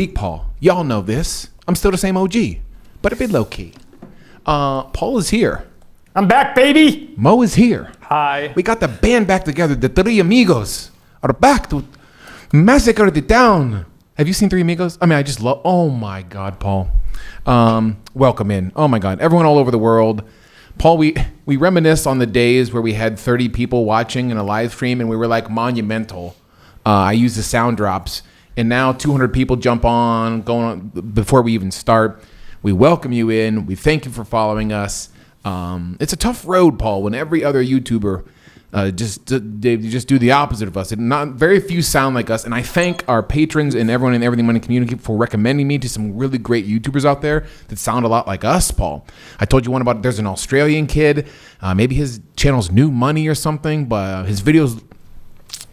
Paul. Y'all know this. I'm still the same OG, but a bit low key. Paul is here. I'm back, baby. Mo is here. Hi. We got the band back together. The Three Amigos are back to massacre the town. Have you seen Three Amigos? I mean, I just love. Oh my God, Paul. Welcome in. Oh my God, everyone all over the world. Paul, we reminisce on the days where we had 30 people watching in a live stream, and we were like monumental. I use the sound drops, and now 200 people jump on, going on before we even start. We welcome you in. We thank you for following us. It's a tough road, Paul, when every other YouTuber they just do the opposite of us. And not very few sound like us. And I thank our patrons and everyone in the Everything Money community for recommending me to some really great YouTubers out there that sound a lot like us, Paul. I told you one about there's an Australian kid. Maybe his channel's New Money or something, but his videos,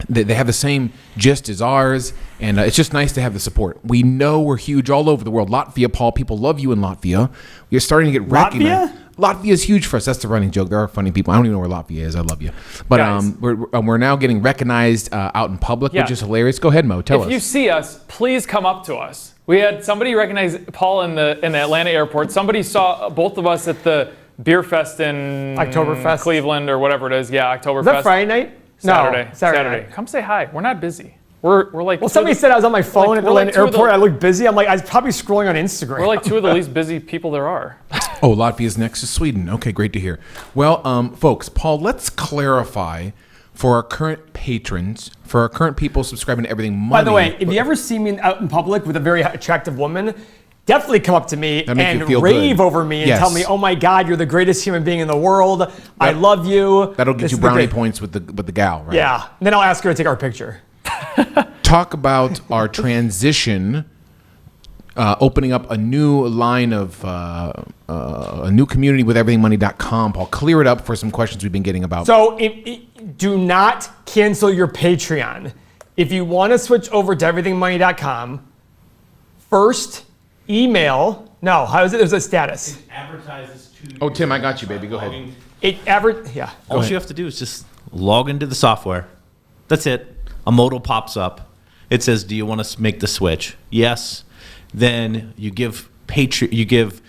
they have the same gist as ours, and it's just nice to have the support. We know we're huge all over the world. Latvia, Paul, people love you in Latvia. We're starting to get recognized. Latvia is huge for us. That's the running joke. There are funny people. I don't even know where Latvia is. I love you. But we're now getting recognized out in public, which is hilarious. Go ahead, Mo. Tell us. If you see us, please come up to us. We had somebody recognize Paul in the Atlanta airport. Somebody saw both of us at the beer fest in Oktoberfest. Cleveland or whatever it is. Yeah, Oktoberfest. Is that Friday night? Saturday. No, Saturday. Come say hi. We're not busy. We're like. Well, somebody said I was on my phone at the Atlanta airport. I looked busy. I'm like, I was probably scrolling on Instagram. We're like two of the least busy people there are. Oh, Latvia's next to Sweden. Okay, great to hear. Well, folks, Paul, let's clarify for our current patrons, for our current people subscribing to Everything Money. By the way, if you ever see me out in public with a very attractive woman, definitely come up to me and rave over me and tell me, "Oh my God, you're the greatest human being in the world. I love you." That'll get you brownie points with the gal, right? Yeah. And then I'll ask her to take our picture. Talk about our transition, opening up a new line of a new community with everythingmoney.com. Paul, clear it up for some questions we've been getting about. So do not cancel your Patreon. If you want to switch over to everythingmoney.com, first email. No, how is it? There's a status. It advertises to. Oh, Tim, I got you, baby. Go ahead. Yeah. All you have to do is just log into the software. That's it. A modal pops up. It says, "Do you want to make the switch?" Yes. Then you give Patreon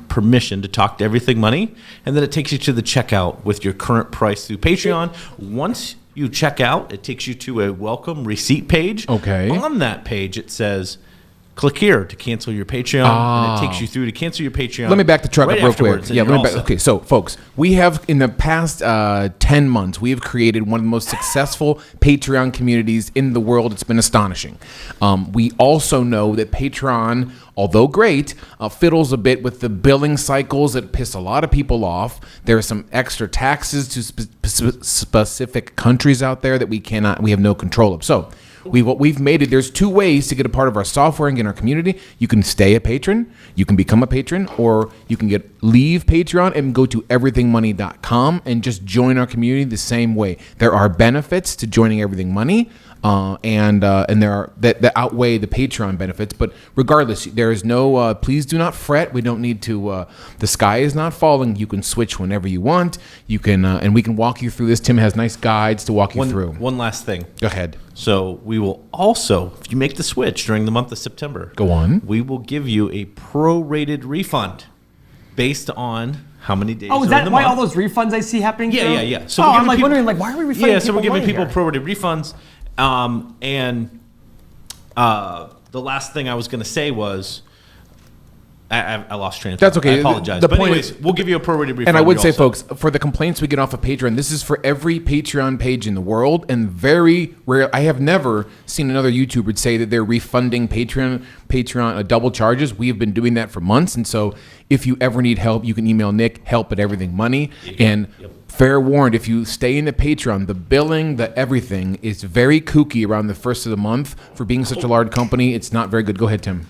permission to talk to Everything Money, and then it takes you to the checkout with your current price through Patreon. Once you check out, it takes you to a welcome receipt page. Okay. On that page, it says, "Click here to cancel your Patreon," and it takes you through to cancel your Patreon. Let me back the truck up real quick. Yeah, Okay, so folks, we have in the past 10 months, we have created one of the most successful Patreon communities in the world. It's been astonishing. We also know that Patreon, although great, fiddles a bit with the billing cycles that piss a lot of people off. There are some extra taxes to specific countries out there that we have no control of. So what we've made it, there's two ways to get a part of our software and get in our community. You can stay a patron, you can become a patron, or you can leave Patreon and go to everythingmoney.com and just join our community the same way. There are benefits to joining Everything Money, and there are that outweigh the Patreon benefits. But regardless, there is no. Please do not fret. We don't need to. The sky is not falling. You can switch whenever you want. You can, and we can walk you through this. Tim has nice guides to walk you through. One last thing. Go ahead. So we will also, if you make the switch during the month of September, go on. We will give you a prorated refund based on how many days. Oh, is that why all those refunds I see happening? Yeah. So I'm like wondering, like, why are we refunding? Yeah, so we're giving people here? prorated refunds. The last thing I was going to say was, I lost train of thought. That's okay. I apologize. But anyways, we'll give you a prorated refund. And I would say, folks, for the complaints we get off of Patreon, this is for every Patreon page in the world, and very rare. I have never seen another YouTuber say that they're refunding Patreon double charges. We have been doing that for months, and so if you ever need help, you can email Nick, help@everythingmoney. And fair warned, if you stay in the Patreon, the billing, the everything is very kooky around the first of the month. For being such a large company, it's not very good. Go ahead, Tim.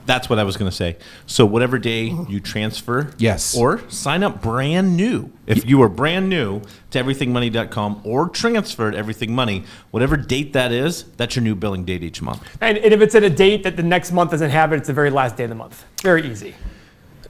That's what I was going to say. So whatever day you transfer, or sign up brand new. If you are brand new to everythingmoney.com or transfer to Everything Money, whatever date that is, that's your new billing date each month. And if it's at a date that the next month doesn't have it, it's the very last day of the month. Very easy.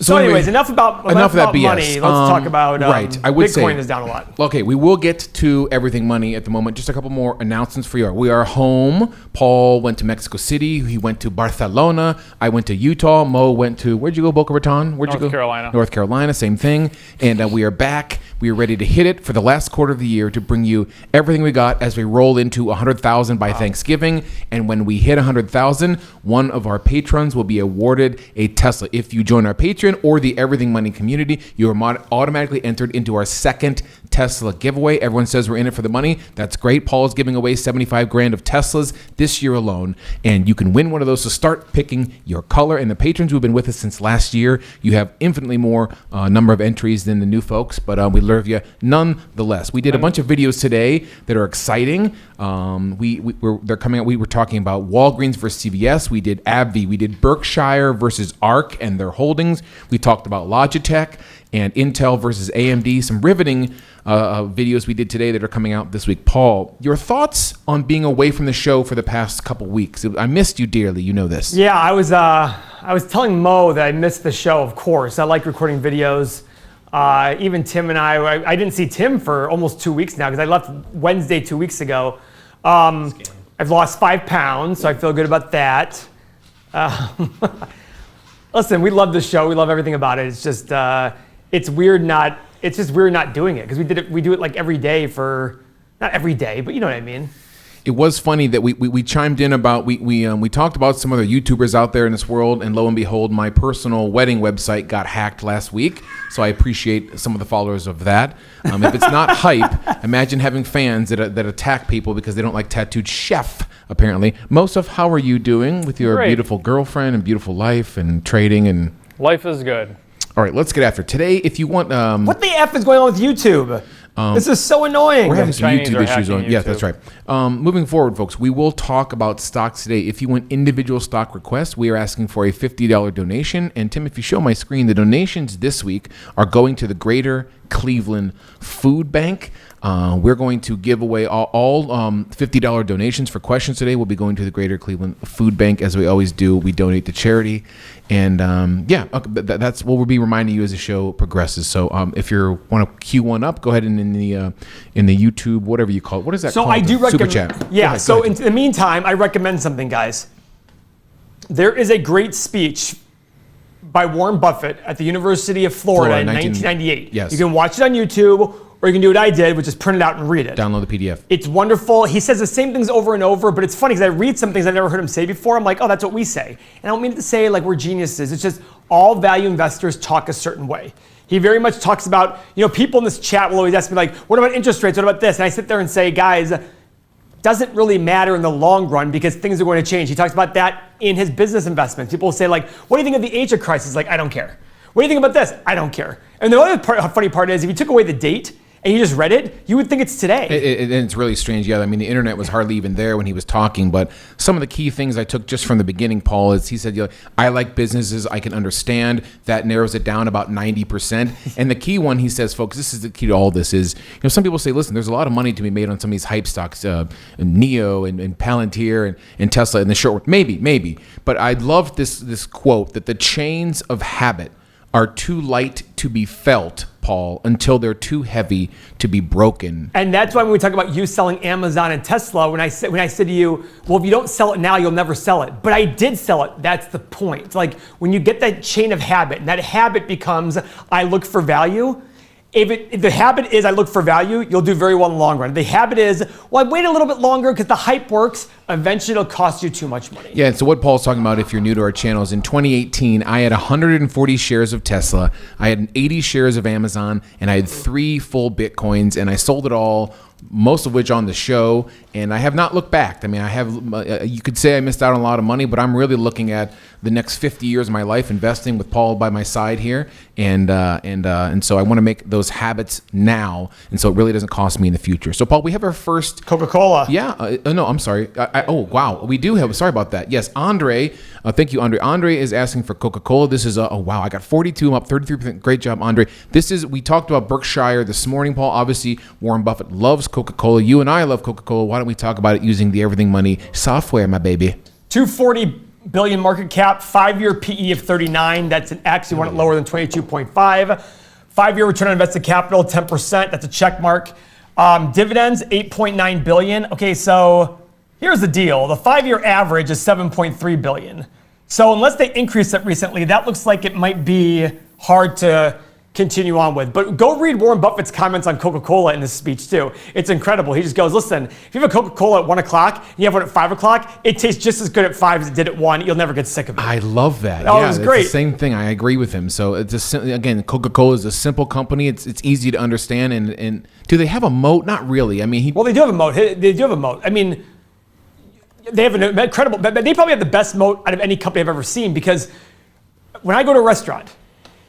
So anyways, enough about that BS. money. Let's talk about right. I would Bitcoin say, is down a lot. Okay, we will get to everything money at the moment. Just a couple more announcements for you. We are home. Paul went to Mexico City. He went to Barcelona. I went to Utah. Mo went to, where'd you go, Boca Raton? Where'd you go? North Carolina. North Carolina, same thing. And we are back. We are ready to hit it for the last quarter of the year to bring you everything we got as we roll into 100,000 by Thanksgiving. And when we hit 100,000, one of our patrons will be awarded a Tesla. If you join our Patreon or the Everything Money community, you are automatically entered into our second Tesla giveaway. Everyone says we're in it for the money. That's great. Paul is giving away 75 grand of Teslas this year alone, and you can win one of those. So start picking your color. And the patrons who have been with us since last year, you have infinitely more number of entries than the new folks, but we love you nonetheless. We did a bunch of videos today that are exciting. They're coming out. We were talking about Walgreens versus CVS. We did AbbVie. We did Berkshire versus ARK and their holdings. We talked about Logitech and Intel versus AMD. Some riveting videos we did today that are coming out this week. Paul, your thoughts on being away from the show for the past couple weeks? I missed you dearly. You know this. Yeah, I was telling Mo that I missed the show. Of course, I like recording videos. Even Tim and I didn't see Tim for almost 2 weeks now because I left Wednesday 2 weeks ago. I've lost 5 pounds, so I feel good about that. Listen, we love the show. We love everything about it. It's just it's weird not doing it because we do it like every day for, not every day, but you know what I mean. It was funny that we chimed in about, we talked about some other YouTubers out there in this world, and lo and behold, my personal wedding website got hacked last week. So I appreciate some of the followers of that. If it's not hype, imagine having fans that attack people because they don't like tattooed chef, apparently. Mosef, how are you doing with your beautiful girlfriend and beautiful life and trading? And life is good. All right, let's get after it. Today, if you want... what the F is going on with YouTube? This is so annoying. We're having some Chinese YouTube are issues on. hacking Yeah, YouTube. that's right. Moving forward, folks, we will talk about stocks today. If you want individual stock requests, we are asking for a $50 donation. And Tim, if you show my screen, the donations this week are going to the Greater Cleveland Food Bank. We're going to give away all $50 donations for questions today. We'll be going to the Greater Cleveland Food Bank, as we always do. We donate to charity. And that's what we'll be reminding you as the show progresses. So if you want to queue one up, go ahead and in the YouTube, whatever you call it. What is that So called? I do recommend. Super chat. Yeah. Go So ahead. in the meantime, I recommend something, guys. There is a great speech by Warren Buffett at the University of Florida in 1998. Yes. You can watch it on YouTube, or you can do what I did, which is print it out and read it. Download the PDF. It's wonderful. He says the same things over and over, but it's funny because I read some things I've never heard him say before. I'm like, oh, that's what we say. And I don't mean to say like we're geniuses. It's just all value investors talk a certain way. He very much talks about, people in this chat will always ask me like, what about interest rates? What about this? And I sit there and say, guys, doesn't really matter in the long run because things are going to change. He talks about that in his business investments. People will say like, what do you think of the Asia crisis? Like, I don't care. What do you think about this? I don't care. And the other funny part is if you took away the date and you just read it, you would think it's today. And it's really strange. Yeah, I mean, the internet was hardly even there when he was talking, but some of the key things I took just from the beginning, Paul, is he said, I like businesses I can understand. That narrows it down about 90%. And the key one, he says, folks, this is the key to all this is, some people say, listen, there's a lot of money to be made on some of these hype stocks, Neo and Palantir and Tesla in the short run. Maybe. But I love this quote that the chains of habit are too light to be felt, Paul, until they're too heavy to be broken. And that's why when we talk about you selling Amazon and Tesla, when I said to you, well, if you don't sell it now, you'll never sell it. But I did sell it. That's the point. It's like when you get that chain of habit, and that habit becomes, I look for value. If the habit is I look for value, you'll do very well in the long run. The habit is, well, I wait a little bit longer because the hype works. Eventually, it'll cost you too much money. Yeah, and so what Paul's talking about, if you're new to our channel, is in 2018, I had 140 shares of Tesla, I had 80 shares of Amazon, and I had 3 full Bitcoins, and I sold it all, most of which on the show, and I have not looked back. I mean, I have, you could say I missed out on a lot of money, but I'm really looking at the next 50 years of my life investing with Paul by my side here, and so I want to make those habits now, and so it really doesn't cost me in the future. So Paul, we have our first Coca Cola. Yeah, no, I'm sorry. Oh wow, we do have. Sorry about that. Yes, Andre. Thank you, Andre. Andre is asking for Coca Cola. This is oh wow, I got 42. I'm up 33%. Great job, Andre. We talked about Berkshire this morning, Paul. Obviously, Warren Buffett loves Coca Cola. You and I love Coca Cola. Why don't we talk about it using the Everything Money software, my baby? 240 billion market cap, 5-year PE of 39. That's an X. You want it lower than 22.5. 5-year return on invested capital, 10%. That's a check mark. Dividends, 8.9 billion. Okay, so here's the deal. The 5-year average is 7.3 billion. So unless they increased it recently, that looks like it might be hard to continue on with. But go read Warren Buffett's comments on Coca Cola in this speech too. It's incredible. He just goes, listen, if you have a Coca Cola at 1 o'clock and you have one at 5 o'clock, it tastes just as good at 5 as it did at 1. You'll never get sick of it. I love that. Oh, it was great. It's the same thing. I agree with him. So it's again, Coca Cola is a simple company. It's easy to understand. And do they have a moat? Not really. I mean, well, they do have a moat. They do have a moat. I mean, they have an incredible. They probably have the best moat out of any company I've ever seen, because when I go to a restaurant,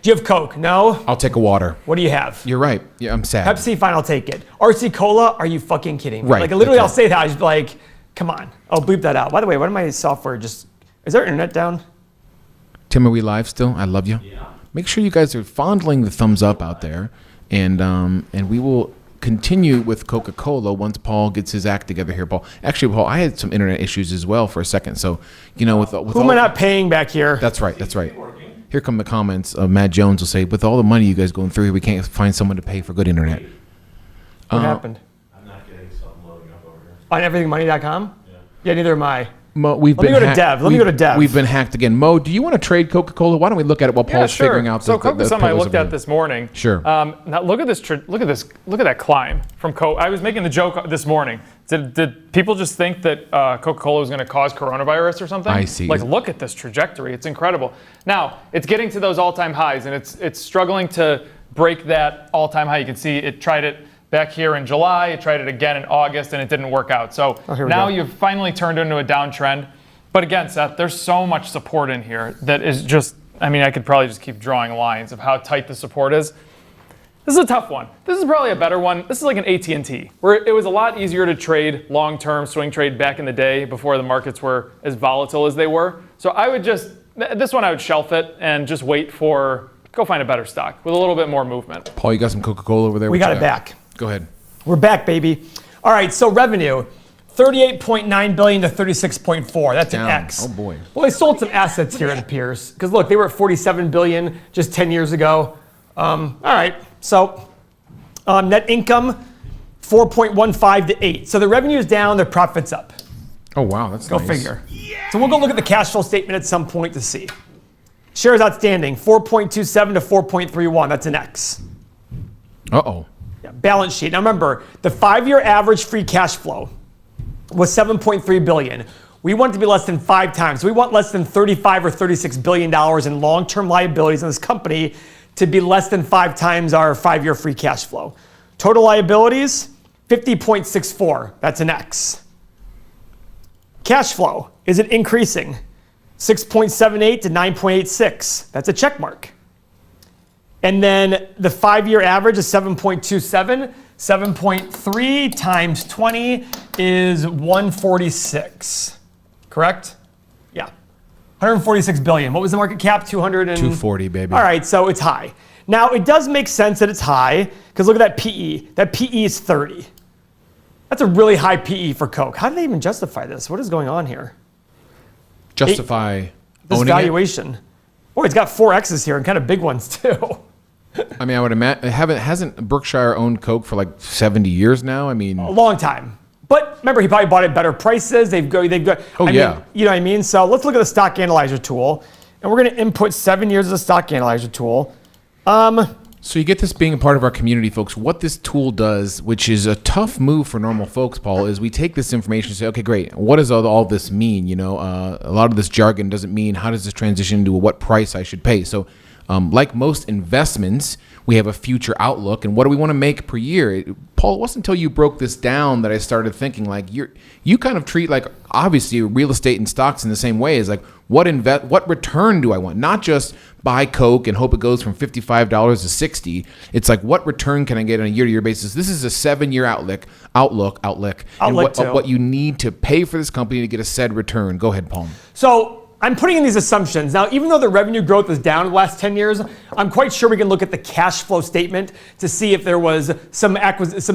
do you have Coke? No? I'll take a water. What do you have? You're right. Yeah, I'm sad. Pepsi, fine, I'll take it. RC Cola, are you fucking kidding me? Right. Like, literally, Okay. I'll say that. I just be like, come on. I'll bleep that out. By the way, why did my software just... Is our internet down? Tim, are we live still? I love you. Yeah. Make sure you guys are fondling the thumbs up out there. And we will continue with Coca Cola once Paul gets his act together here, Paul. Actually, Paul, I had some internet issues as well for a second. So, you know, with who am I not paying back here? That's right. That's right. Here come the comments. Matt Jones will say, with all the money you guys going through here, we can't find someone to pay for good internet. What happened? I'm not getting something loading up over here. On everythingmoney.com? Yeah, neither am I. Mo, Let me go to Dev. Let me go to Dev. We've been hacked again. Mo, do you want to trade Coca Cola? Why don't we look at it while Paul's sure. figuring out So Coke is something I looked at this morning. Sure. Now look at this. Look at this. Look at that climb from Coke. I was making the joke this morning. Did people just think that Coca-Cola was going to cause coronavirus or something? I see. Like, look at this trajectory. It's incredible. Now it's getting to those all-time highs, and it's struggling to break that all-time high. You can see it tried it back here in July. It tried it again in August, and it didn't work out. So now you've finally turned into a downtrend. But again, Seth, there's so much support in here that is just, I mean, I could probably just keep drawing lines of how tight the support is. This is a tough one. This is probably a better one. This is like an AT&T, where it was a lot easier to trade long-term swing trade back in the day before the markets were as volatile as they were. So I would just, this one I would shelf it and just wait for, go find a better stock with a little bit more movement. Paul, you got some Coca-Cola over there? We got it back. Go ahead. We're back, baby. All right, so revenue. 38.9 billion to 36.4. That's Down. an X. Oh boy. Well, they sold some assets here, it appears. Because look, they were at 47 billion just 10 years ago. All right, so net income 4.15 to 8. So the revenue is down, their profit's up. Oh wow, that's Go nice. figure. So we'll go look at the cash flow statement at some point to see. Shares outstanding 4.27 to 4.31. That's an X. Uh-oh. Yeah, balance sheet. Now remember, the 5-year average free cash flow was 7.3 billion. We want it to be less than 5 times. We want less than 35 or 36 billion dollars in long-term liabilities in this company to be less than 5 times our 5-year free cash flow. Total liabilities, 50.64. That's an X. Cash flow, is it increasing? 6.78 to 9.86. That's a check mark. And then the 5-year average is 7.27. 7.3 times 20 is 146. Correct? Yeah. 146 billion. What was the market cap? 240, baby. All right, so it's high. Now, it does make sense that it's high, because look at that PE. That PE is 30. That's a really high PE for Coke. How do they even justify this? What is going on here? Justify This owning valuation. Boy, it's got 4 X's here and kind of big ones too. I mean, I would imagine, hasn't Berkshire owned Coke for like 70 years now? I mean, A long time. But remember, he probably bought it at better prices. They've got. Oh, I yeah. mean, you know what I mean? So let's look at the stock analyzer tool. And we're going to input 7 years of the stock analyzer tool. so you get this being a part of our community, folks. What this tool does, which is a tough move for normal folks, Paul, is we take this information and say, okay, great. What does all this mean? You know, a lot of this jargon doesn't mean how does this transition into what price I should pay. So like most investments, we have a future outlook, and what do we want to make per year? Paul, it wasn't until you broke this down that I started thinking like you kind of treat like obviously real estate and stocks in the same way as like what return do I want? Not just buy Coke and hope it goes from $55 to $60. It's like what return can I get on a year-to-year basis? This is a 7-year outlook, and what you need to pay for this company to get a said return. Go ahead, Paul. So I'm putting in these assumptions. Now, even though the revenue growth is down in the last 10 years, I'm quite sure we can look at the cash flow statement to see if there was some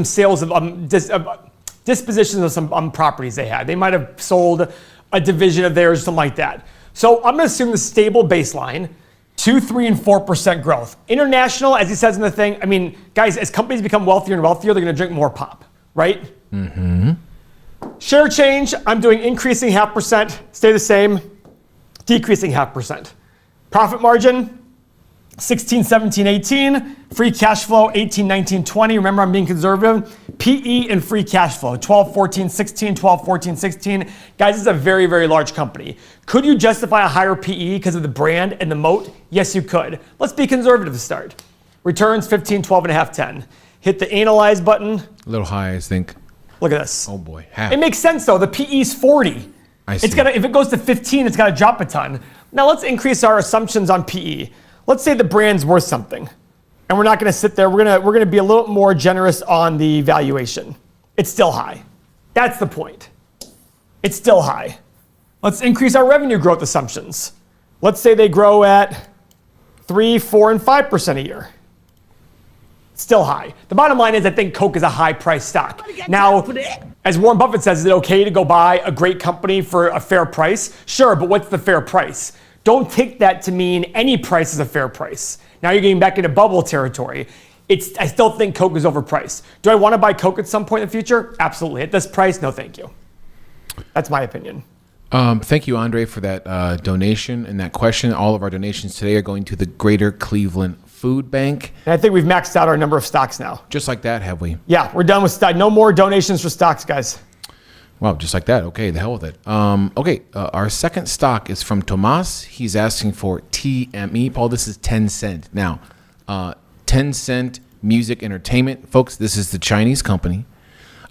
sales of dispositions of some properties they had. They might have sold a division of theirs, something like that. So I'm going to assume the stable baseline, 2, 3, and 4% growth. International, as he says in the thing, I mean, guys, as companies become wealthier and wealthier, they're going to drink more pop, right? Mm-hmm. Share change, I'm doing increasing 0.5%, stay the same, decreasing 0.5%. Profit margin, 16, 17, 18. Free cash flow, 18, 19, 20. Remember, I'm being conservative. PE and free cash flow, 12, 14, 16, 12, 14, 16. Guys, this is a very, very large company. Could you justify a higher PE because of the brand and the moat? Yes, you could. Let's be conservative to start. Returns, 15, 12 and a half, 10. Hit the analyze button. A little high, I think. Look at this. Oh boy, half. It makes sense though. The PE is 40. I see. If it goes to 15, it's got to drop a ton. Now let's increase our assumptions on PE. Let's say the brand's worth something, and we're not going to sit there. We're going to be a little more generous on the valuation. It's still high. That's the point. It's still high. Let's increase our revenue growth assumptions. Let's say they grow at 3, 4, and 5% a year. Still high. The bottom line is I think Coke is a high-priced stock. Now, as Warren Buffett says, is it okay to go buy a great company for a fair price? Sure, but what's the fair price? Don't take that to mean any price is a fair price. Now you're getting back into bubble territory. I still think Coke is overpriced. Do I want to buy Coke at some point in the future? Absolutely. At this price, no thank you. That's my opinion. Thank you, Andre, for that donation and that question. All of our donations today are going to the Greater Cleveland Food Bank. And I think we've maxed out our number of stocks now. Just like that, have we? Yeah, we're done with stock. No more donations for stocks, guys. Wow, just like that. Okay, the hell with it. Our second stock is from Tomas. He's asking for TME. Paul, this is Tencent. Now, Tencent Music Entertainment. Folks, this is the Chinese company.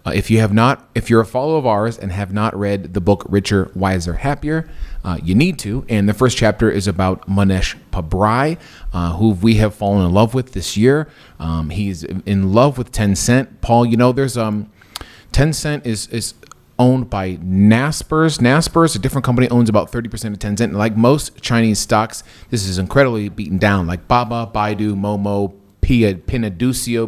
If you're a follower of ours and have not read the book Richer, Wiser, Happier, you need to. And the first chapter is about Manesh Pabrai, who we have fallen in love with this year. He's in love with Tencent. Paul, there's Tencent is owned by Naspers. Naspers, a different company, owns about 30% of Tencent. And like most Chinese stocks, this is incredibly beaten down. Like Baba, Baidu, Momo,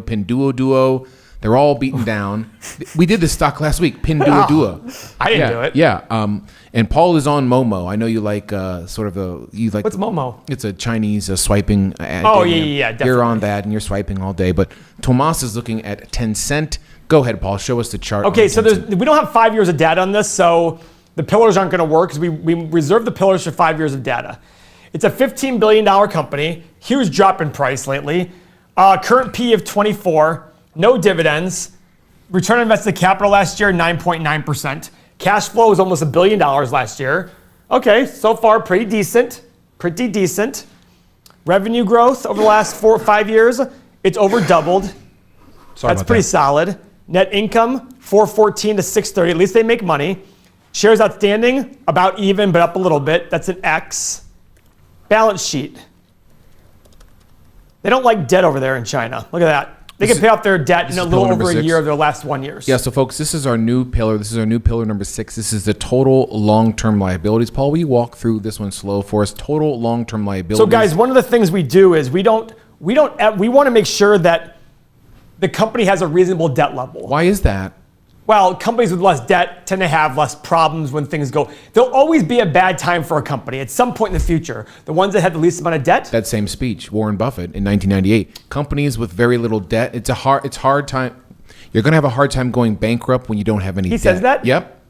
Pinduoduo. They're all beaten down. We did this stock last week, Pinduoduo. I didn't do it. Yeah. And Paul is on Momo. I know you like What's Momo? It's a Chinese swiping ad. Oh, yeah, definitely. You're on that and you're swiping all day. But Tomas is looking at Tencent. Go ahead, Paul. Show us the chart. Okay, so we don't have 5 years of data on this, so the pillars aren't going to work because we reserve the pillars for 5 years of data. It's a $15 billion company. Huge drop in price lately. Current P of 24. No dividends. Return on invested capital last year, 9.9%. Cash flow was almost $1 billion last year. Okay, so far pretty decent. Pretty decent. Revenue growth over the last 4 or 5 years, it's over doubled. That's pretty solid. Net income, 414 to 630. At least they make money. Shares outstanding, about even, but up a little bit. That's an X. Balance sheet. They don't like debt over there in China. Look at that. They can pay off their debt in a little over a year of their last 1 year. Yeah, so folks, this is our new pillar. This is our new pillar number 6. This is the total long-term liabilities. Paul, will you walk through this one slow for us? Total long-term liabilities. So guys, one of the things we do is we want to make sure that the company has a reasonable debt level. Why is that? Well, companies with less debt tend to have less problems when things go. There'll always be a bad time for a company at some point in the future. The ones that have the least amount of debt. That same speech, Warren Buffett in 1998. Companies with very little debt, it's hard time. You're going to have a hard time going bankrupt when you don't have any debt. He says that? Yep.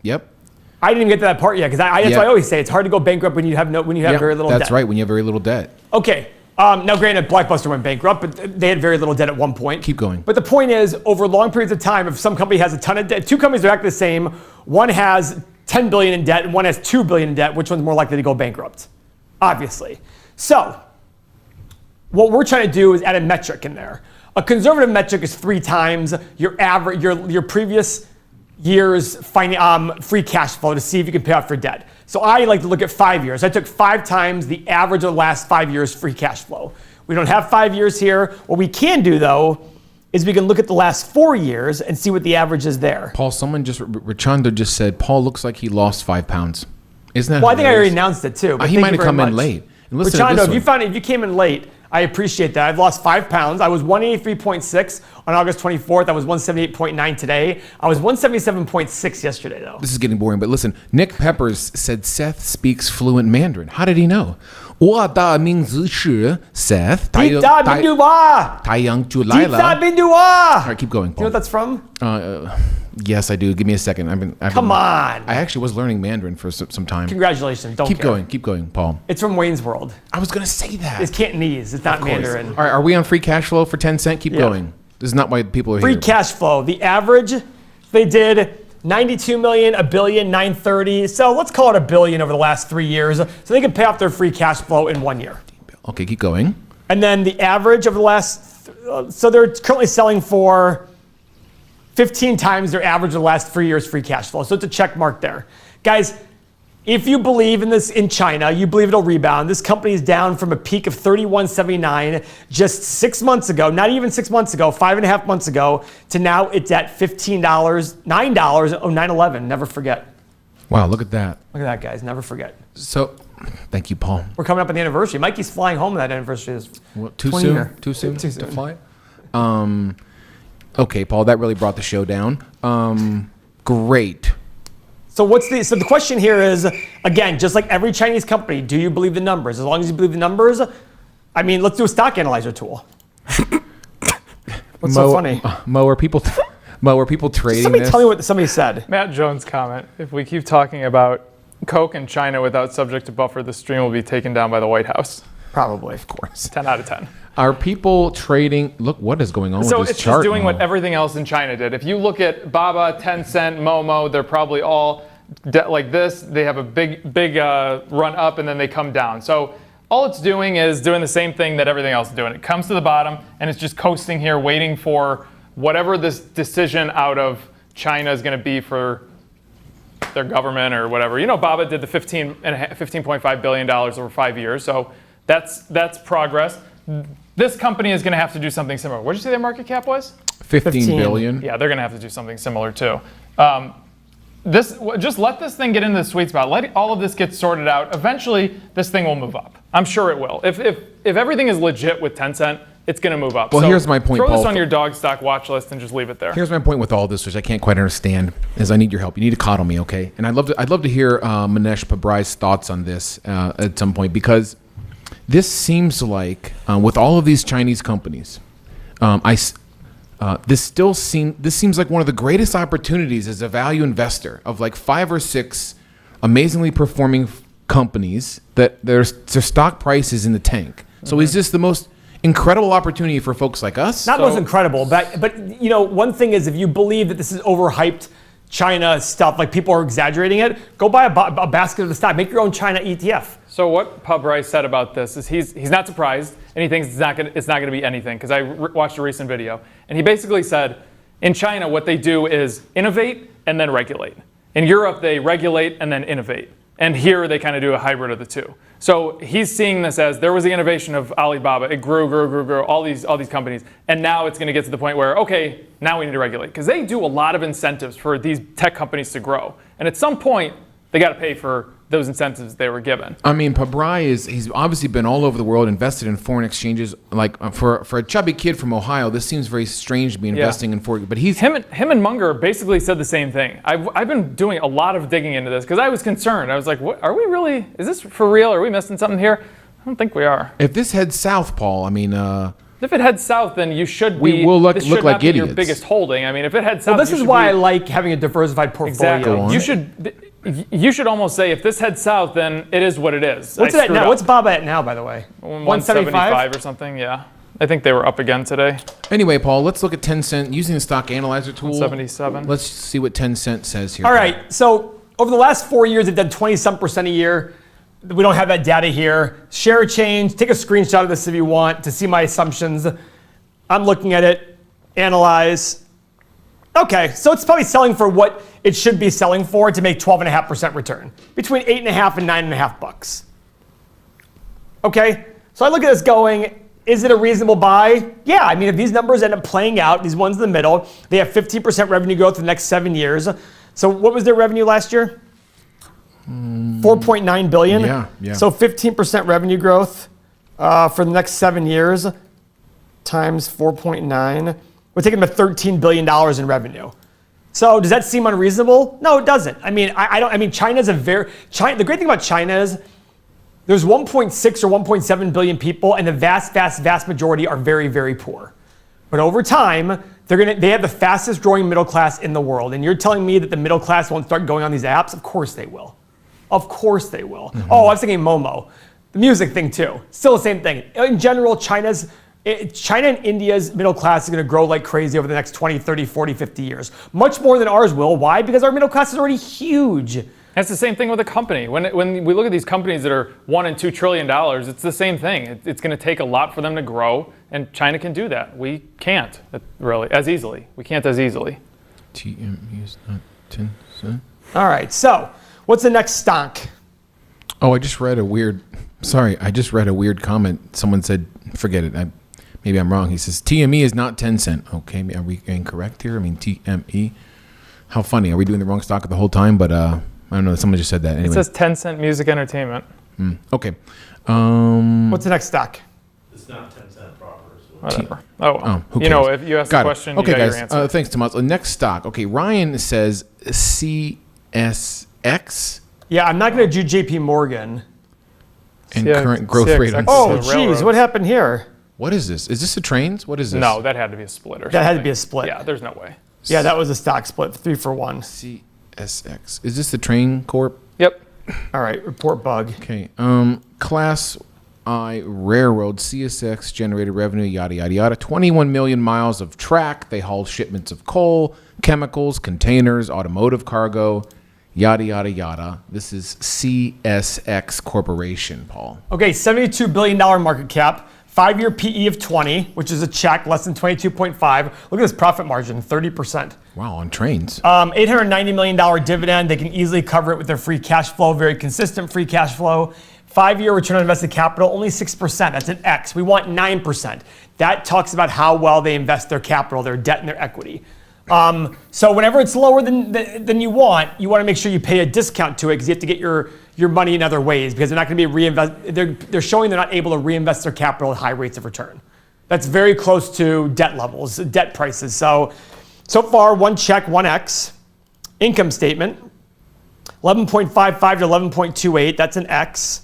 I didn't even get to that part yet because that's what I always say. It's hard to go bankrupt when you have very little debt. That's right, when you have very little debt. Okay. Now, granted, Blockbuster went bankrupt, but they had very little debt at one point. Keep going. But the point is, over long periods of time, if some company has a ton of debt, two companies are exactly the same. One has $10 billion in debt, and one has $2 billion in debt. Which one's more likely to go bankrupt? Obviously. So, what we're trying to do is add a metric in there. A conservative metric is 3 times your average, your previous year's free cash flow to see if you can pay off your debt. So I like to look at 5 years. I took 5 times the average of the last 5 years free cash flow. We don't have 5 years here. What we can do though is we can look at the last 4 years and see what the average is there. Paul, Rachanda just said, Paul looks like he lost 5 pounds. Isn't that Well, I think I already announced it too. But he might have come in late. And listen Rachanda, if you came in late, I appreciate that. I've lost 5 pounds. I was 183.6 on August 24th. I was 178.9 today. I was 177.6 yesterday, though. This is getting boring, but listen. Nick Peppers said Seth speaks fluent Mandarin. How did he know? 我的名字是 Seth. 地大宾度哇，太阳出来了。地大宾度哇。 All right, keep going, You know Paul. what that's from? Yes, I do. Give me a second. Come on. I actually was learning Mandarin for some time. Congratulations. Don't Keep care. going. Keep going, Paul. It's from Wayne's World. I was going to say that. It's Cantonese. It's not Mandarin. All right, are we on free cash flow for Tencent? Keep going. This is not why people are Free here. cash flow. The average, they did 92 million, a billion, 930. So let's call it a billion over the last 3 years. So they can pay off their free cash flow in 1 year. Okay, keep going. And then the average over the last, so they're currently selling for 15 times their average of the last 3 years free cash flow. So it's a check mark there. Guys, if you believe in this in China, you believe it'll rebound. This company is down from a peak of 31.79 just 6 months ago, not even 6 months ago, 5.5 months ago, to now it's at $15, $9, oh, 9.11. Never forget. Wow, look at that. Look at that, guys. Never forget. So, thank you, Paul. We're coming up on the anniversary. Mikey's flying home on that anniversary. What, too 20 soon? year. Too soon Too to soon. fly? Okay, Paul, that really brought the show down. Great. So the question here is, again, just like every Chinese company, do you believe the numbers? As long as you believe the numbers, I mean, let's do a stock analyzer tool. What's so funny? Mo, are people trading Somebody this? tell me what somebody said. Matt Jones' comment: if we keep talking about Coke and China without subject to buffer, the stream will be taken down by the White House. Probably. Of course. 10 out of 10. Are people trading? Look, what is going on So with this it's chart? just doing Mo? what everything else in China did. If you look at Baba, Tencent, Momo, they're probably all like this. They have a big run up and then they come down. So all it's doing is doing the same thing that everything else is doing. It comes to the bottom and it's just coasting here, waiting for whatever this decision out of China is going to be for their government or whatever. You know, Baba did the $15.5 billion over 5 years. So that's progress. This company is going to have to do something similar. What did you say their market cap was? 15 billion. Yeah, they're going to have to do something similar too. Just let this thing get into the sweet spot. Let all of this get sorted out. Eventually, this thing will move up. I'm sure it will. If everything is legit with Tencent, it's going to move up. Well, So here's my point, Throw this Paul. on your dog stock watch list and just leave it there. Here's my point with all this, which I can't quite understand, is I need your help. You need to coddle me, okay? And I'd love to hear Manesh Pabrai's thoughts on this at some point, because this seems like with all of these Chinese companies, this seems like one of the greatest opportunities as a value investor of like 5 or 6 amazingly performing companies that their stock price is in the tank. So is this the most incredible opportunity for folks like us? Not most incredible, but you know, one thing is if you believe that this is overhyped China stuff, like people are exaggerating it, go buy a basket of the stock, make your own China ETF. So what Pabrai said about this is he's not surprised and he thinks it's not going to be anything, because I watched a recent video and he basically said in China what they do is innovate and then regulate. In Europe they regulate and then innovate. And here they kind of do a hybrid of the two. So he's seeing this as there was the innovation of Alibaba. It grew, all these companies. And now it's going to get to the point where, okay, now we need to regulate. Because they do a lot of incentives for these tech companies to grow. And at some point, they got to pay for those incentives they were given. I mean, Pabrai he's obviously been all over the world, invested in foreign exchanges. Like for a chubby kid from Ohio, this seems very strange to be investing in foreign. But him and Munger basically said the same thing. I've been doing a lot of digging into this because I was concerned. I was like, what, are we really? Is this for real? Are we missing something here? I don't think we are. If this heads south, Paul, I mean. If it heads south, then you should we be. will look this should like not be idiots. Your biggest holding. I mean, if it heads south, Well, this is why I like having a diversified portfolio. Exactly. You should almost say if this heads south, then it is what it is. What's it at now? What's Baba at now, by the way? 175 or something. Yeah, I think they were up again today. Anyway, Paul, let's look at Tencent using the stock analyzer tool. 177. Let's see what Tencent says here. All right. So over the last 4 years, they've done 20-some% a year. We don't have that data here. Share change. Take a screenshot of this if you want to see my assumptions. I'm looking at it. Analyze. Okay, so it's probably selling for what it should be selling for to make 12.5% return, between 8.5 and 9.5 bucks. Okay, so I look at this going, is it a reasonable buy? Yeah, I mean, if these numbers end up playing out, these ones in the middle, they have 15% revenue growth for the next 7 years. So what was their revenue last year? 4.9 billion. Yeah. So 15% revenue growth. for the next 7 years times 4.9, we're taking them to $13 billion in revenue. So does that seem unreasonable? No, it doesn't. I mean, China's the great thing about China is there's 1.6 or 1.7 billion people, and the vast majority are very, very poor. But over time, they have the fastest growing middle class in the world. And you're telling me that the middle class won't start going on these apps? Of course they will. Of course they will. Mm-hmm. Oh, I was thinking Momo. The music thing too. Still the same thing. In general, China and India's middle class is going to grow like crazy over the next 20, 30, 40, 50 years. Much more than ours will. Why? Because our middle class is already huge. That's the same thing with a company. When we look at these companies that are $1 and $2 trillion, it's the same thing. It's going to take a lot for them to grow, and China can do that. We can't really as easily. We can't as easily. TME is not Tencent. All right. So, what's the next stock? Oh, I just read a weird comment. Someone said, forget it. Maybe I'm wrong. He says, TME is not Tencent. Okay, are we incorrect here? I mean, TME. How funny. Are we doing the wrong stock the whole time? But I don't know. Someone just said that. Anyway. It says Tencent Music Entertainment. Okay. What's the next stock? It's not Tencent proper. So whatever. Who cares? If you ask the question, okay, you got guys. your answer. Thanks, Tomas. Next stock. Okay, Ryan says CSX. Yeah, I'm not going to do JP Morgan. And current growth rate on. Oh, geez, what happened here? What is this? Is this a trains? What is this? No, that had to be a split or something. That had to be a split. Yeah, there's no way. Yeah, that was a stock split, 3-for-1. CSX. Is this the train corp? Yep. All right, report bug. Okay. Class I railroad CSX generated revenue, yada, yada, yada. 21 million miles of track. They haul shipments of coal, chemicals, containers, automotive cargo, yada, yada, yada. This is CSX Corporation, Paul. Okay, $72 billion market cap. 5-year PE of 20, which is a check, less than 22.5. Look at this profit margin, 30%. Wow, on trains. $890 million dividend. They can easily cover it with their free cash flow, very consistent free cash flow. 5-year return on invested capital, only 6%. That's an X. We want 9%. That talks about how well they invest their capital, their debt, and their equity. So whenever it's lower than you want to make sure you pay a discount to it because you have to get your money in other ways because they're not going to be reinvest. They're showing they're not able to reinvest their capital at high rates of return. That's very close to debt levels, debt prices. So far, one check, one X. Income statement, 11.55 to 11.28. That's an X.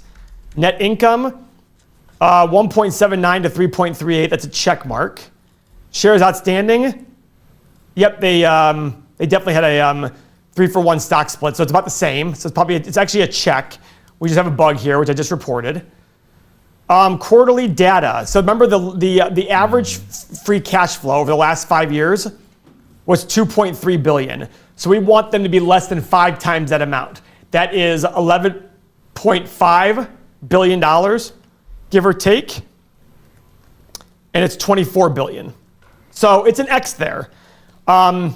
Net income, 1.79 to 3.38. That's a check mark. Shares outstanding. Yep, they definitely had a 3-for-1 stock split, so it's about the same. So it's actually a check. We just have a bug here, which I just reported. Quarterly data. So remember the average free cash flow over the last 5 years was 2.3 billion. So we want them to be less than 5 times that amount. That is $11.5 billion, give or take, and it's 24 billion. So it's an X there. I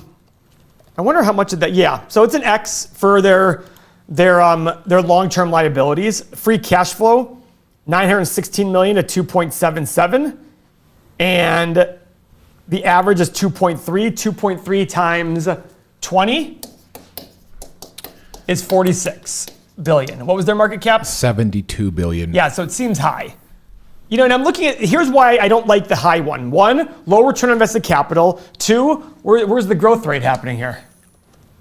wonder how much of that. Yeah, so it's an X for their long-term liabilities. Free cash flow, 916 million to 2.77, and the average is 2.3. 2.3 times 20 is 46 billion. What was their market cap? 72 billion. Yeah, so it seems high. And I'm looking at, here's why I don't like the high one. 1, low return on invested capital. 2, where's the growth rate happening here?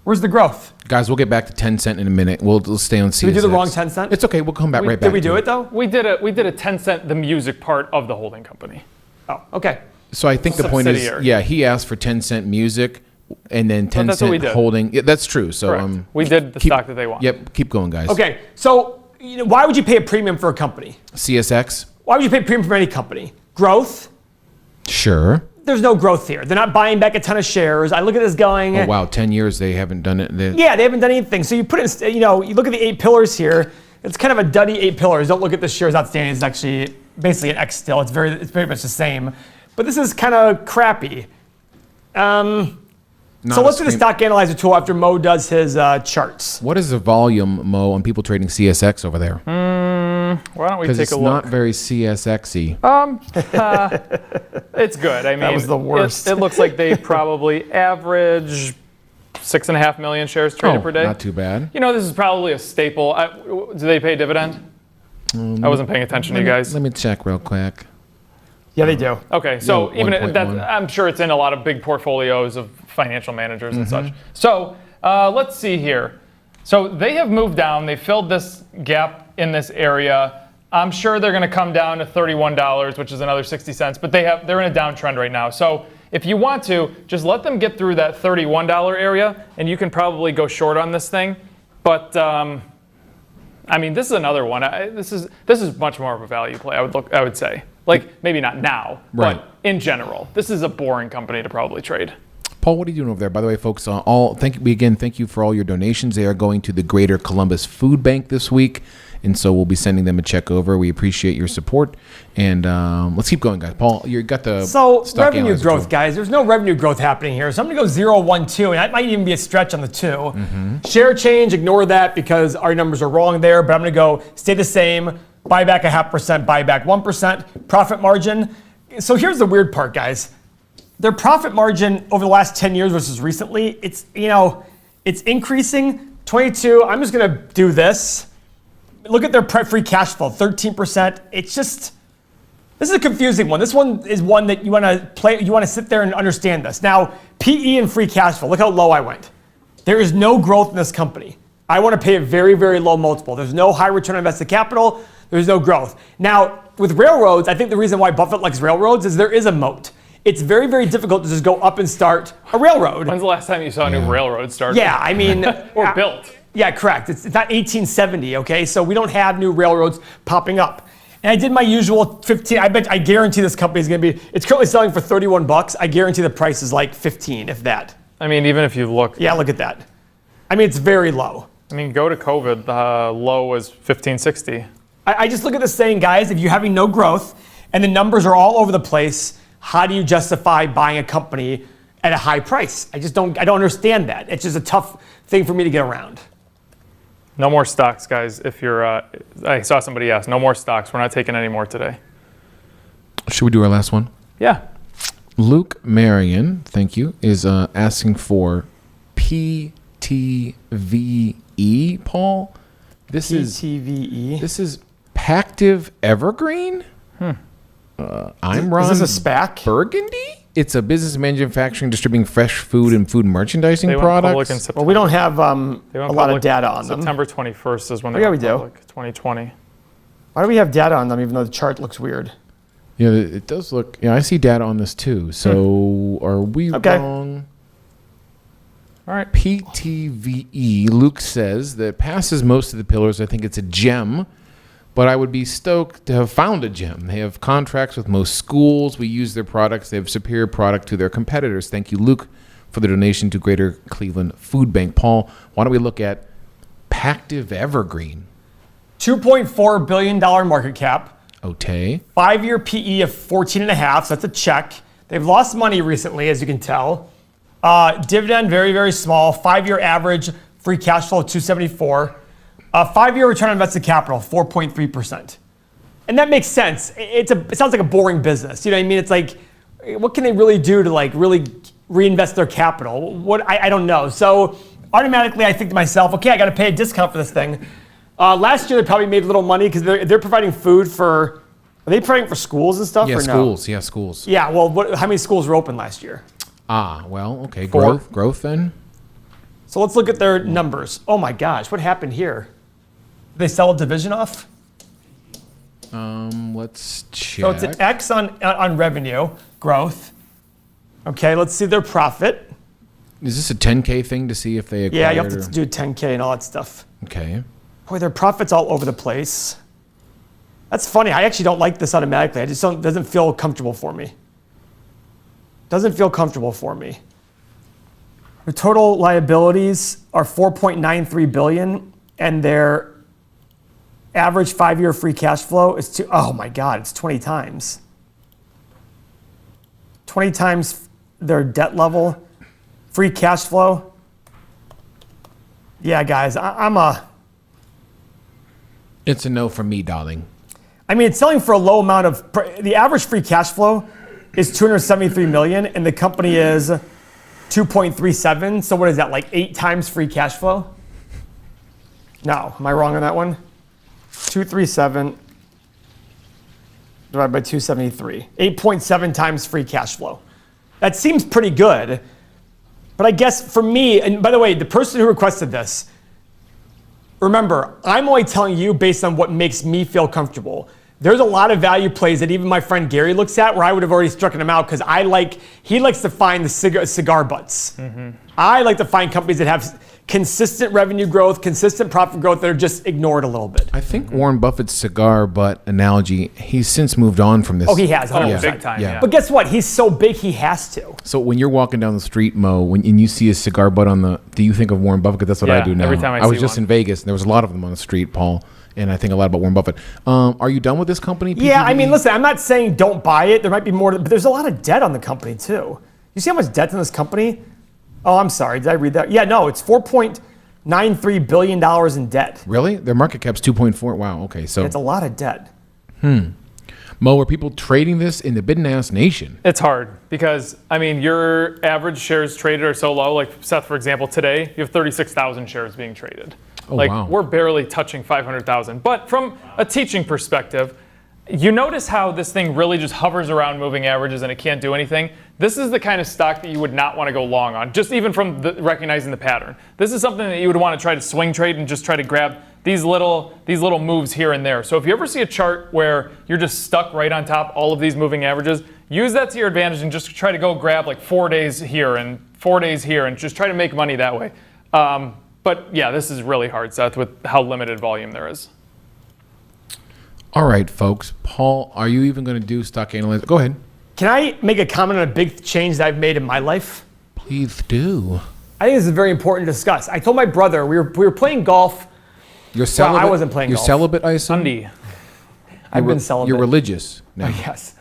Where's the growth? Guys, we'll get back to Tencent in a minute. We'll stay on CSX. Did we do the wrong Tencent? It's okay. We'll come back right back. Did we do it though? We did a Tencent, the music part of the holding company. Oh, okay. So I think the point is, yeah, he asked for Tencent music, and then Tencent holding. Yeah, that's true. So we did the stock that they want. Yep. Keep going, guys. Okay. So why would you pay a premium for a company? CSX. Why would you pay a premium for any company? Growth? Sure. There's no growth here. They're not buying back a ton of shares. I look at this going. Oh wow, 10 years they haven't done it. Yeah, they haven't done anything. So you put in, you look at the 8 pillars here. It's kind of a duddy 8 pillars. Don't look at the shares outstanding. It's actually basically an X still. It's very much the same. But this is kind of crappy. So let's do the stock analyzer tool after Mo does his charts. What is the volume, Mo, on people trading CSX over there? Why don't we take a look? Because it's not very CSX-y. It's good. I mean, that was the worst. It looks like they probably average 6.5 million shares traded per day. Not too bad. This is probably a staple. Do they pay a dividend? I wasn't paying attention to you guys. Let me check real quick. Yeah, they do. Okay, so Yeah, even 1.1. I'm sure it's in a lot of big portfolios of financial managers and such. So let's see here. So they have moved down. They filled this gap in this area. I'm sure they're going to come down to $31, which is another 60 cents. But they're in a downtrend right now. So if you want to, just let them get through that $31 area, and you can probably go short on this thing. But I mean, this is another one. This is much more of a value play. I would say. Like, maybe not now, Right. but in general, this is a boring company to probably trade. Paul, what are you doing over there? By the way, folks, thank you for all your donations. They are going to the Greater Columbus Food Bank this week, and so we'll be sending them a check over. We appreciate your support, and let's keep going, guys. Paul, you got the stock revenue analyzer growth, tool. guys. There's no revenue growth happening here. So I'm gonna go 0, 1, 2, and that might even be a stretch on the 2. Share change, ignore that because our numbers are wrong there. But I'm gonna go stay the same. Buyback 0.5%, buyback 1%. Profit margin. So here's the weird part, guys. Their profit margin over the last 10 years versus recently, it's increasing. 22. I'm just gonna do this. Look at their free cash flow, 13%. It's just, this is a confusing one. This one is one that you want to play. You want to sit there and understand this. Now, PE and free cash flow. Look how low I went. There is no growth in this company. I want to pay a very, very low multiple. There's no high return on invested capital. There's no growth. Now, with railroads, I think the reason why Buffett likes railroads is there is a moat. It's very, very difficult to just go up and start a railroad. When's the last time you saw a new railroad start? Yeah, I mean, or built. Yeah, correct. It's not 1870, okay? So we don't have new railroads popping up. And I did my usual 15. I guarantee this company is going to be, it's currently selling for $31. I guarantee the price is like 15, if that. I mean, even if you look. Yeah, look at that. I mean, it's very low. I mean, go to COVID, the low was 1560. I just look at this saying, guys, if you're having no growth and the numbers are all over the place, how do you justify buying a company at a high price? I don't understand that. It's just a tough thing for me to get around. No more stocks, guys. If you're, I saw somebody ask, no more stocks. We're not taking any more today. Should we do our last one? Yeah. Luke Marion, thank you, is asking for PTVE. Paul, this PTVE. This is Pactiv Evergreen. I'm Ron. Is this a SPAC? Burgundy. It's a business manufacturing, distributing fresh food and food merchandising They went public in products. September. Well, we don't have a They went lot of public data on them. September 21st is when they Yeah, went we do. public, 2020. Why do we have data on them even though the chart looks weird? Yeah, it does look. Yeah, I see data on this too. So are we wrong? All right. PTVE. Luke says that passes most of the pillars. I think it's a gem, but I would be stoked to have found a gem. They have contracts with most schools. We use their products. They have superior product to their competitors. Thank you, Luke, for the donation to Greater Cleveland Food Bank. Paul, why don't we look at Pactiv Evergreen? $2.4 billion market cap. Okay. 5-year PE of 14.5, so that's a check. They've lost money recently, as you can tell. Dividend, very, very small. 5-year average free cash flow, 274. 5-year return on invested capital, 4.3%. And that makes sense. It sounds like a boring business. You know what I mean? It's like, what can they really do to like really reinvest their capital? I don't know. So automatically I think to myself, okay, I got to pay a discount for this thing. Last year they probably made little money because they're providing food for, are they providing for schools and stuff? Yeah, or schools. No? Yeah, schools. Yeah, well, how many schools were open last year? Well, okay. 4. Growth then? So let's look at their numbers. Oh my gosh, what happened here? Did they sell a division off? Let's check. So it's an X on revenue growth. Okay, let's see their profit. Is this a 10K thing to see if they acquired? Yeah, you have to do 10K and all that stuff. Okay. Boy, their profit's all over the place. That's funny. I actually don't like this automatically. I just don't. Doesn't feel comfortable for me. Doesn't feel comfortable for me. The total liabilities are $4.93 billion, and their average 5-year free cash flow is oh my God, it's 20 times. 20 times their debt level, free cash flow. Yeah, guys, It's a no from me, darling. I mean, it's selling for a low amount of, the average free cash flow is $273 million, and the company is 2.37. So what is that, like 8 times free cash flow? No, am I wrong on that one? 237 divided by 273. 8.7 times free cash flow. That seems pretty good. But I guess for me, and by the way, the person who requested this, remember, I'm only telling you based on what makes me feel comfortable. There's a lot of value plays that even my friend Gary looks at where I would have already struck them out because he likes to find the cigar butts. I like to find companies that have consistent revenue growth, consistent profit growth that are just ignored a little bit. I think Warren Buffett's cigar butt analogy, he's since moved on from this. Oh, he has. 100%. Big time, yeah. But guess what? He's so big, he has to. So when you're walking down the street, Mo, and you see a cigar butt do you think of Warren Buffett? Because that's what I do now. Every time I was see just one. in Vegas, and there was a lot of them on the street, Paul, and I think a lot about Warren Buffett. Are you done with this company? PTVE? Yeah, I mean, listen, I'm not saying don't buy it. There might be more, but there's a lot of debt on the company, too. You see how much debt's in this company? Oh, I'm sorry. Did I read that? Yeah, no, it's $4.93 billion in debt. Really? Their market cap's 2.4. Wow, okay. So It's a lot of debt. Mo, are people trading this in the bid and ask nation? It's hard because, I mean, your average shares traded are so low. Like, Seth, for example, today, you have 36,000 shares being traded. Oh, like, wow. we're barely touching 500,000. But from a teaching perspective, you notice how this thing really just hovers around moving averages and it can't do anything. This is the kind of stock that you would not want to go long on, just even from recognizing the pattern. This is something that you would want to try to swing trade and just try to grab these little moves here and there. So if you ever see a chart where you're just stuck right on top all of these moving averages, use that to your advantage and just try to go grab like 4 days here and 4 days here and just try to make money that way. But yeah, this is really hard, Seth, with how limited volume there is. All right, folks. Paul, are you even going to do stock analysis? Go ahead. Can I make a comment on a big change that I've made in my life? Please do. I think this is very important to discuss. I told my brother, we were playing golf. You're celibate? I wasn't playing You're golf. celibate, I assume? Sunday. I've been celibate. You're religious now. Yes.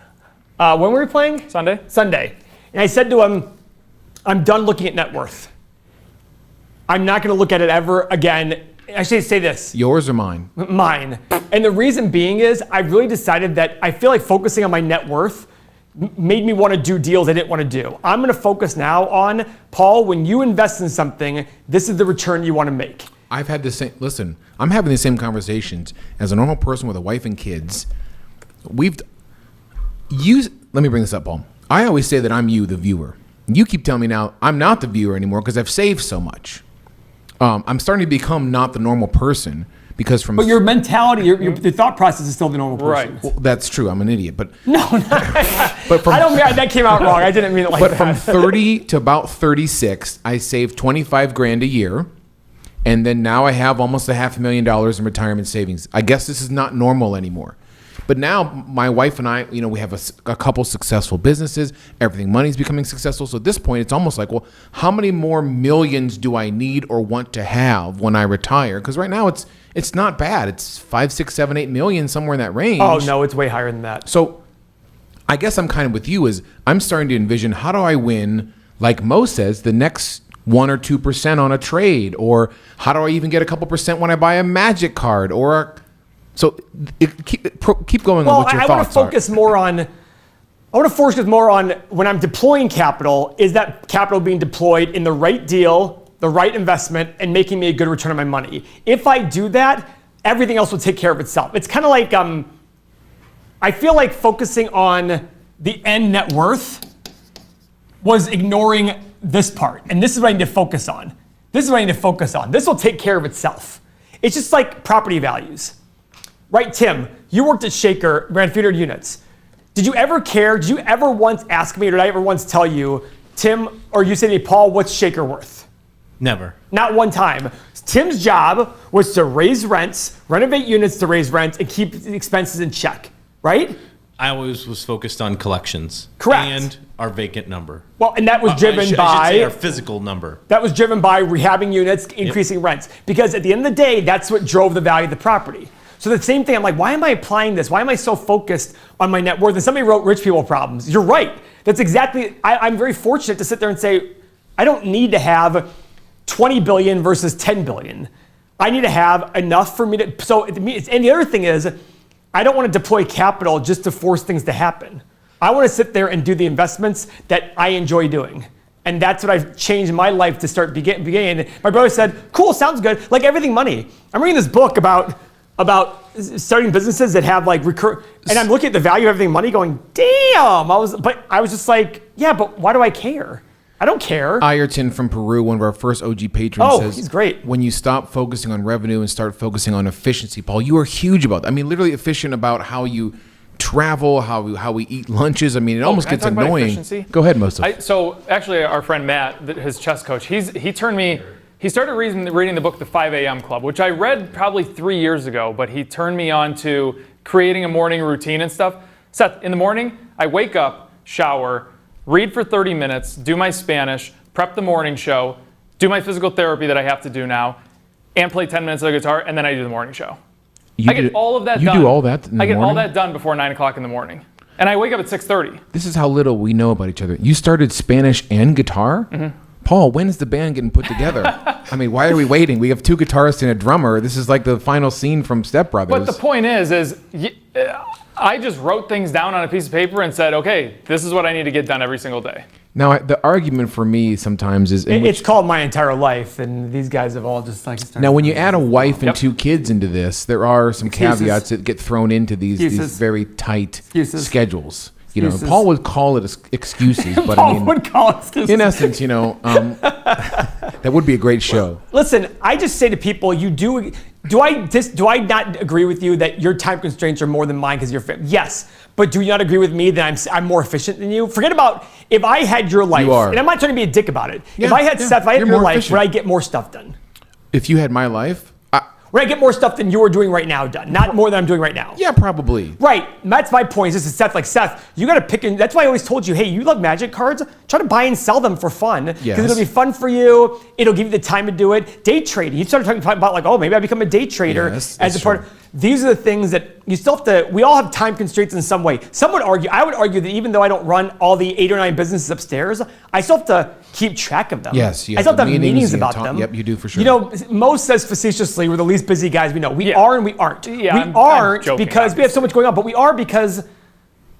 When were we playing? Sunday? Sunday. And I said to him, I'm done looking at net worth. I'm not going to look at it ever again. I should say this. Yours or mine? Mine. And the reason being is I've really decided that I feel like focusing on my net worth made me want to do deals I didn't want to do. I'm going to focus now on, Paul, when you invest in something, this is the return you want to make. I've had the same, listen, I'm having the same conversations as a normal person with a wife and kids. Let me bring this up, Paul. I always say that I'm you, the viewer. You keep telling me now I'm not the viewer anymore because I've saved so much. I'm starting to become not the normal person because from... But your mentality, your thought process is still the normal person. Right. Well, that's true. I'm an idiot, but... No, but from, I don't mean that came out wrong. I didn't mean it like but that. from 30 to about 36, I saved 25 grand a year. And then now I have almost $500,000 in retirement savings. I guess this is not normal anymore. But now my wife and I, we have a couple successful businesses. Money's becoming successful. So at this point, it's almost like, well, how many more millions do I need or want to have when I retire? Because right now it's not bad. It's 5, 6, 7, 8 million, somewhere in that range. Oh, no, it's way higher than that. So I guess I'm kind of with you is I'm starting to envision how do I win, like Mo says, the next 1 or 2% on a trade, or how do I even get a couple percent when I buy a Magic card or so keep going on what your thoughts are. I want to focus more on when I'm deploying capital, is that capital being deployed in the right deal, the right investment, and making me a good return on my money? If I do that, everything else will take care of itself. It's kind of like, I feel like focusing on the end net worth was ignoring this part. And this is what I need to focus on. This will take care of itself. It's just like property values. Right, Tim, you worked at Shaker, ran 300 units. Did you ever care? Did you ever once ask me, or did I ever once tell you, Tim, or you say to me, Paul, what's Shaker worth? Never. Not one time. Tim's job was to raise rents, renovate units to raise rents, and keep expenses in check, right? I always was focused on collections. Correct. And our vacant number. Well, and that was driven I should say our physical number. That was driven by rehabbing units, increasing rents. Because at the end of the day, that's what drove the value of the property. So the same thing, I'm like, why am I applying this? Why am I so focused on my net worth? And somebody wrote rich people problems. You're right. That's exactly, I'm very fortunate to sit there and say, I don't need to have 20 billion versus 10 billion. I need to have enough for me to, so, and the other thing is, I don't want to deploy capital just to force things to happen. I want to sit there and do the investments that I enjoy doing. And that's what I've changed my life to start beginning. My brother said, cool, sounds good. Like everything money. I'm reading this book about about starting businesses that have like and I'm looking at the value of everything money going, damn, I was just like, yeah, but why do I care? I don't care. Ayrton from Peru, one of our first OG patrons, says, he's great. When you stop focusing on revenue and start focusing on efficiency, Paul, you are huge about that. I mean, literally efficient about how you travel, how we eat lunches. I mean, it almost gets annoying. Go ahead, Mostaf. So actually, our friend Matt, his chess coach, he started reading the book The 5 a.m. Club, which I read probably 3 years ago, but he turned me on to creating a morning routine and stuff. Seth, in the morning, I wake up, shower, read for 30 minutes, do my Spanish, prep the morning show, do my physical therapy that I have to do now, and play 10 minutes of the guitar, and then I do the morning show. I get all of that done. You do all that in the I get morning? all that done before 9 o'clock in the morning. And I wake up at 6:30. This is how little we know about each other. You started Spanish and guitar? Mm-hmm. Paul, when is the band getting put together? I mean, why are we waiting? We have 2 guitarists and a drummer. This is like the final scene from Step Brothers. But the point is I just wrote things down on a piece of paper and said, okay, this is what I need to get done every single day. Now, the argument for me sometimes is... It's called My Entire Life, and these guys have all just like... Now, when you add a wife and 2 kids into this, there are some caveats that get thrown into these very tight schedules. You know, Paul would call it excuses, but I mean... would call it excuses. In essence, you know, that would be a great show. Listen, I just say to people, do I not agree with you that your time constraints are more than mine because you're fit? Yes. But do you not agree with me that I'm more efficient than you? Forget about if I had your life, and I'm not trying to be a dick about it. Yeah, if I had Seth, if I had your life, efficient. would I get more stuff done? If you had my life... Would I get more stuff than you are doing right now done? Not more than I'm doing right now. Yeah, probably. Right. That's my point. Is Seth, like Seth, you got to pick. That's why I always told you, hey, you love magic cards. Try to buy and sell them for fun. Because it'll be fun for you. It'll give you the time to do it. Day trading. You started talking about like, oh, maybe I become a day trader as a part. These are the things that you still have to. We all have time constraints in some way. Some would argue. I would argue that even though I don't run all the 8 or 9 businesses upstairs, I still have to keep track of them. Yes, I still have to have meetings about them. Yep, you do for sure. You know, Mo says facetiously, we're the least busy guys we know. We are and we aren't. Yeah, we aren't because we have so much going on, but we are because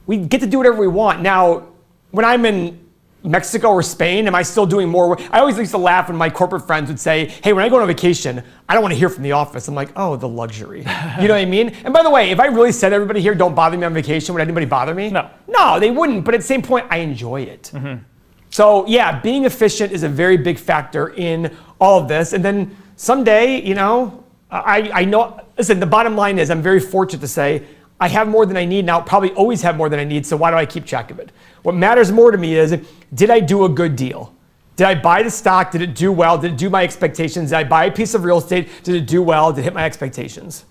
we get to do whatever we want. Now, when I'm in Mexico or Spain, am I still doing more work? I always used to laugh when my corporate friends would say, hey, when I go on vacation, I don't want to hear from the office. I'm like, oh, the luxury. You know what I mean? And by the way, if I really said everybody here, don't bother me on vacation, would anybody bother me? No. No, they wouldn't. But at the same point, I enjoy it. Mm-hmm. So yeah, being efficient is a very big factor in all of this. And then someday, you know, I know, listen, the bottom line is I'm very fortunate to say I have more than I need now, probably always have more than I need, so why do I keep track of it? What matters more to me is, did I do a good deal? Did I buy the stock? Did it do well? Did it do my expectations? Did I buy a piece of real estate? Did it do well? Did it hit my expectations?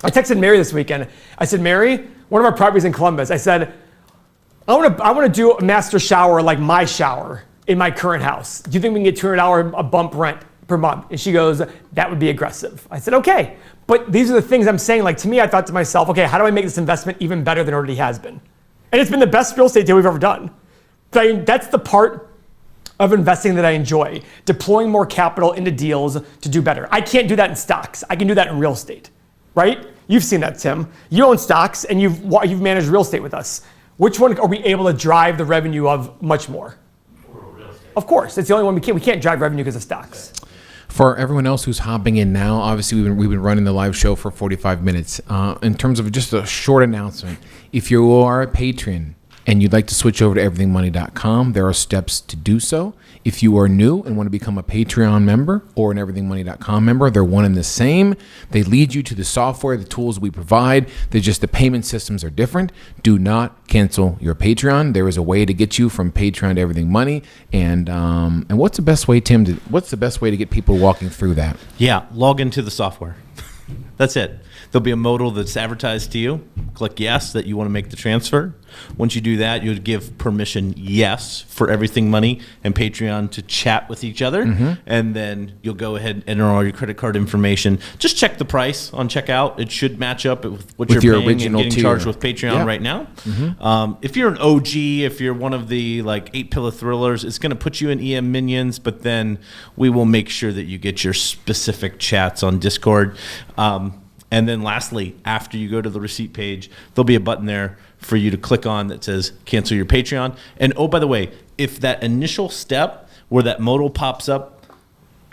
I texted Mary this weekend. I said, Mary, one of our properties in Columbus, I said, I want to do a master shower like my shower in my current house. Do you think we can get $200 a bump rent per month? And she goes, that would be aggressive. I said, okay. But these are the things I'm saying. Like, to me, I thought to myself, okay, how do I make this investment even better than it already has been? And it's been the best real estate deal we've ever done. So that's the part of investing that I enjoy, deploying more capital into deals to do better. I can't do that in stocks. I can do that in real estate, right? You've seen that, Tim. You own stocks and you've managed real estate with us. Which one are we able to drive the revenue of much more? Of course, it's the only one we can't. We can't drive revenue because of stocks. For everyone else who's hopping in now, obviously we've been running the live show for 45 minutes. In terms of just a short announcement, if you are a patron and you'd like to switch over to everythingmoney.com, there are steps to do so. If you are new and want to become a Patreon member or an everythingmoney.com member, they're one and the same. They lead you to the software, the tools we provide. They're just the payment systems are different. Do not cancel your Patreon. There is a way to get you from Patreon to Everything Money. And what's the best way, Tim? What's the best way to get people walking through that? Yeah, log into the software. That's it. There'll be a modal that's advertised to you. Click yes that you want to make the transfer. Once you do that, you'll give permission yes for Everything Money and Patreon to chat with each other. Mm-hmm. And then you'll go ahead and enter all your credit card information. Just check the price on checkout. It should match up with what you're paying and getting charged with Patreon right now. Mm-hmm. If you're an OG, if you're one of the like 8 Pillar Thrillers, it's going to put you in EM Minions, but then we will make sure that you get your specific chats on Discord. And then lastly, after you go to the receipt page, there'll be a button there for you to click on that says cancel your Patreon. And oh, by the way, if that initial step where that modal pops up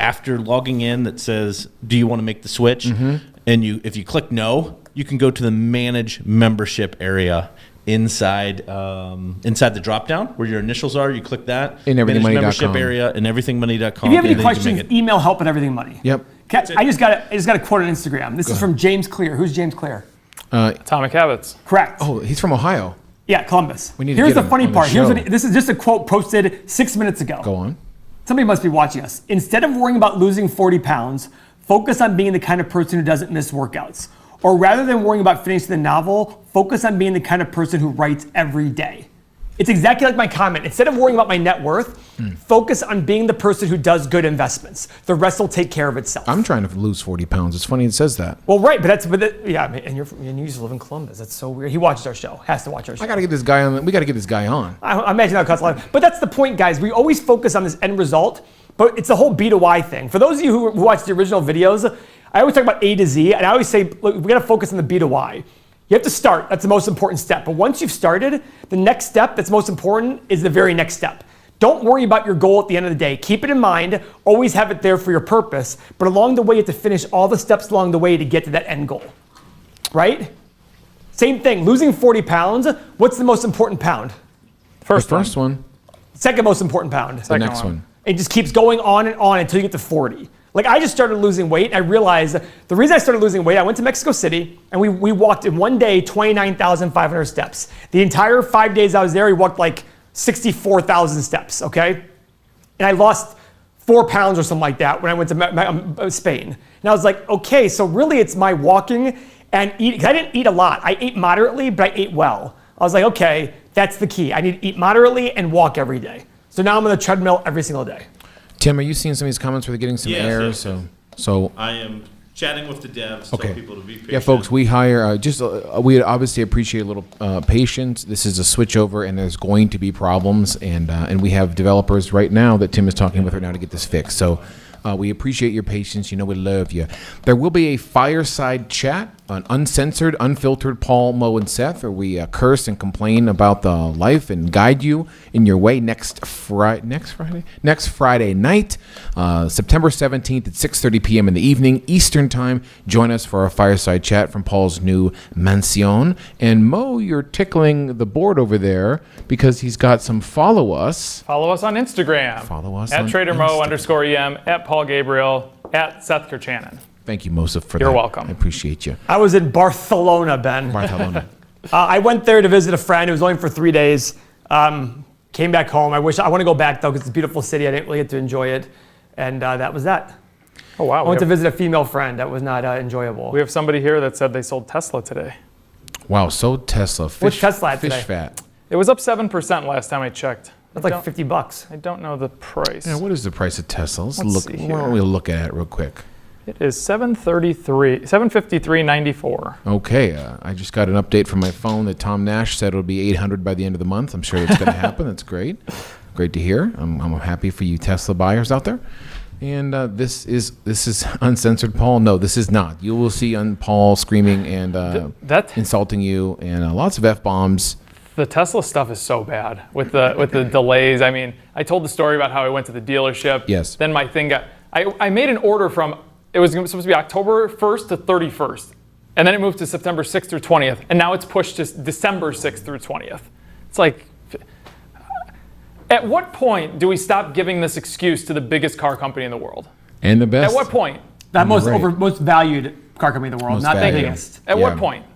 after logging in that says, do you want to make the switch? Mm-hmm. and if you click no, you can go to the manage membership area inside the drop down where your initials are. You click that in everythingmoney.com membership area in everythingmoney.com. If you have any questions, email help@everythingmoney. Yep. I just got a quote on Instagram. This is from James Clear. Who's James Clear? Atomic Habits. Correct. Oh, he's from Ohio. Yeah, Columbus. We need to Here's get the him funny on the part. show. This is just a quote posted 6 minutes ago. Go on. Somebody must be watching us. Instead of worrying about losing 40 pounds, focus on being the kind of person who doesn't miss workouts. Or rather than worrying about finishing the novel, focus on being the kind of person who writes every day. It's exactly like my comment. Instead of worrying about my net worth, focus on being the person who does good investments. The rest will take care of itself. I'm trying to lose 40 pounds. It's funny it says that. Well, right, yeah, I mean, and you used to live in Columbus. That's so weird. He watches our show. Has to watch our show. I got to get this guy on. We got to get this guy on. I imagine that costs a lot. But that's the point, guys. We always focus on this end result, but it's the whole B to Y thing. For those of you who watch the original videos, I always talk about A to Z, and I always say, look, we got to focus on the B to Y. You have to start. That's the most important step. But once you've started, the next step that's most important is the very next step. Don't worry about your goal at the end of the day. Keep it in mind. Always have it there for your purpose. But along the way, you have to finish all the steps along the way to get to that end goal. Right? Same thing. Losing 40 pounds. What's the most important pound? The first one. Second most important pound. The next one. It just keeps going on and on until you get to 40. Like I just started losing weight. I realized the reason I started losing weight, I went to Mexico City and we walked in one day 29,500 steps. The entire 5 days I was there, we walked like 64,000 steps, okay? And I lost 4 pounds or something like that when I went to Spain. And I was like, okay, so really it's my walking and eating. 'Cause I didn't eat a lot. I ate moderately, but I ate well. I was like, okay, that's the key. I need to eat moderately and walk every day. So now I'm on the treadmill every single day. Tim, are you seeing some of these comments where they're getting some air? Yes. So I am chatting with the devs. Okay. Tell people to be patient. yeah, folks, we hire we obviously appreciate a little patience. This is a switchover, and there's going to be problems, and we have developers right now that Tim is talking with right now to get this fixed. So we appreciate your patience. You know we love you. There will be a fireside chat, an uncensored, unfiltered Paul, Mo, and Seth, where we curse and complain about the life and guide you in your way next Friday night, September 17th at 6:30 p.m. in the evening, Eastern Time. Join us for our fireside chat from Paul's new mansion. And Mo, you're tickling the board over there because he's got some follow us. Follow us on Instagram. Follow us at on TraderMo_EM, at Paul Gabriel, at Seth Kirchanan. Thank you, Mosif, for that. You're welcome. I appreciate you. I was in Barcelona, Ben. Barcelona. I went there to visit a friend. It was only for 3 days. Came back home. I want to go back though because it's a beautiful city. I didn't really get to enjoy it, and that was that. Oh wow. I went to visit a female friend. That was not enjoyable. We have somebody here that said they sold Tesla today. Wow, so Tesla. What's Tesla at fish today? fat. It was up 7% last time I checked. That's like $50. I don't know the price. Yeah, what is the price of Tesla? Let's Let's look. see Why don't here. we look at it real quick? It is 753.94. Okay, I just got an update from my phone that Tom Nash said it'll be 800 by the end of the month. I'm sure that's going to happen. That's great. Great to hear. I'm happy for you Tesla buyers out there. And this is uncensored Paul. No, this is not. You will see Paul screaming and insulting you and lots of F-bombs. The Tesla stuff is so bad with the delays. I mean, I told the story about how I went to the dealership. Yes. Then my thing got. I made an order from. It was supposed to be October 1st to 31st, and then it moved to September 6th through 20th, and now it's pushed to December 6th through 20th. It's like. At what point do we stop giving this excuse to the biggest car company in the world? And the best. At what point? That most Right. valued car company in the world, Most not the valued. biggest. At Yeah. what point?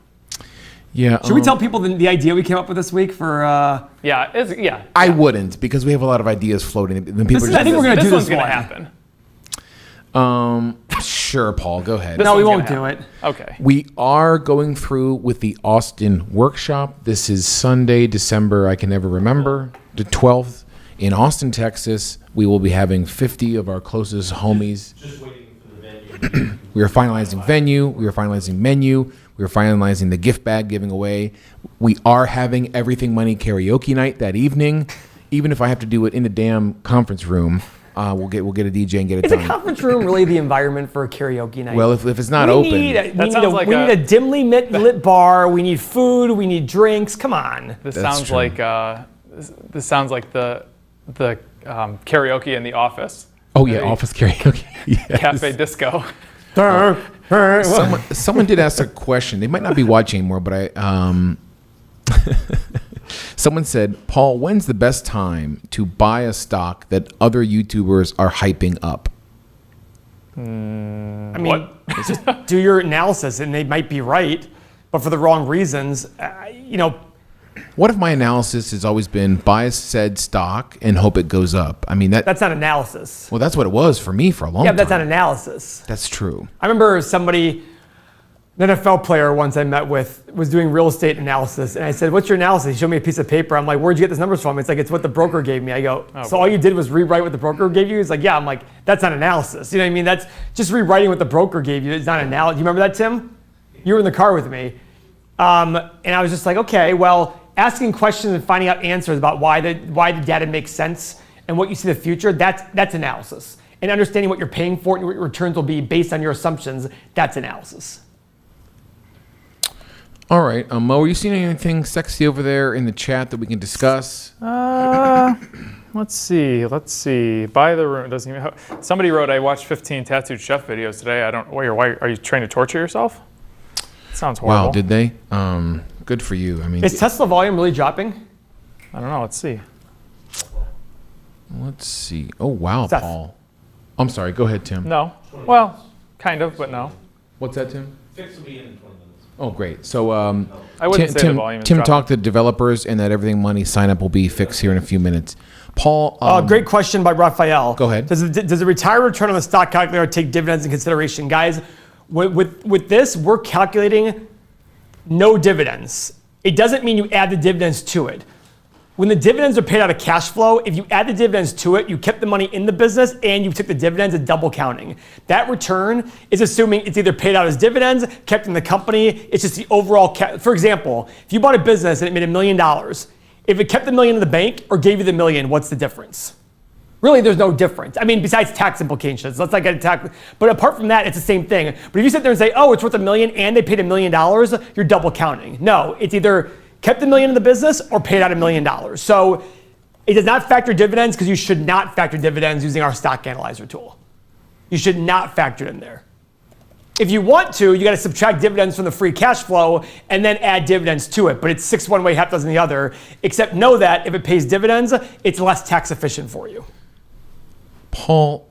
Yeah. Should we tell people the idea we came up with this week for? Yeah. I wouldn't, because we have a lot of ideas floating. Then people I think we're gonna this do one's this gonna one. happen. Sure, Paul, go ahead. This No, we one's won't gonna do it. Okay. We are going through with the Austin workshop. This is Sunday, December, I can never remember, the 12th in Austin, Texas. We will be having 50 of our closest homies. Just waiting for the venue. We are finalizing venue. We are finalizing menu. We are finalizing the gift bag giving away. We are having Everything Money karaoke night that evening. Even if I have to do it in the damn conference room, we'll get a DJ and get it Is a done. conference room really the environment for a karaoke night? Well, if it's not we open, need sounds a dimly lit bar. We need food. We need drinks. Come on. This That's sounds true. like this sounds like the karaoke in The Office. oh yeah, The office karaoke. Yes. Cafe disco. Someone did ask a question. They might not be watching anymore, but someone said, Paul, when's the best time to buy a stock that other YouTubers are hyping up? I mean, just do your analysis, and they might be right, but for the wrong reasons. What if my analysis has always been buy said stock and hope it goes up? I mean, that's not analysis. Well, that's what it was for me for a long time. Yeah, that's not analysis. That's true. I remember somebody, an NFL player once I met with, was doing real estate analysis, and I said, "What's your analysis?" He showed me a piece of paper. I'm like, "Where'd you get these numbers from?" It's like, "It's what the broker gave me." I go, "So all you did was rewrite what the broker gave you?" He's like, "Yeah." I'm like, "That's not analysis." You know what I mean? That's just rewriting what the broker gave you. It's not analysis. You remember that, Tim? You were in the car with me, and I was just like, "Okay, well." Asking questions and finding out answers about why the data makes sense and what you see in the future, that's analysis. And understanding what you're paying for and what your returns will be based on your assumptions, that's analysis. All right, Mo, are you seeing anything sexy over there in the chat that we can discuss? Let's see. Buy the room. Doesn't even. Somebody wrote, "I watched 15 tattooed chef videos today." I don't. Why are you trying to torture yourself? Sounds horrible. Wow, did they? Good for you. I mean, is Tesla volume really dropping? I don't know. Let's see. Oh wow, Seth. Paul. I'm sorry. Go ahead, Tim. No. Well, kind of, but no. What's that, Tim? Fix will be in 20 minutes. Oh, great. So I wouldn't say the volume is Tim dropping. talked to developers, and that Everything Money sign up will be fixed here in a few minutes. Paul. Great question by Raphael. Go ahead. Does the retired return on the stock calculator take dividends in consideration? Guys, with this, we're calculating no dividends. It doesn't mean you add the dividends to it. When the dividends are paid out of cash flow, if you add the dividends to it, you kept the money in the business and you took the dividends at double counting. That return is assuming it's either paid out as dividends, kept in the company. It's just the overall. For example, if you bought a business and it made $1 million, if it kept the $1 million in the bank or gave you the $1 million, what's the difference? Really, there's no difference. I mean, besides tax implications. Let's not get tax. But apart from that, it's the same thing. But if you sit there and say, "Oh, it's worth $1 million," and they paid $1 million, you're double counting. No, it's either kept $1 million in the business or paid out $1 million. So it does not factor dividends because you should not factor dividends using our stock analyzer tool. You should not factor it in there. If you want to, you got to subtract dividends from the free cash flow and then add dividends to it. But it's 6 one way, half dozen the other. Except know that if it pays dividends, it's less tax efficient for you. Paul,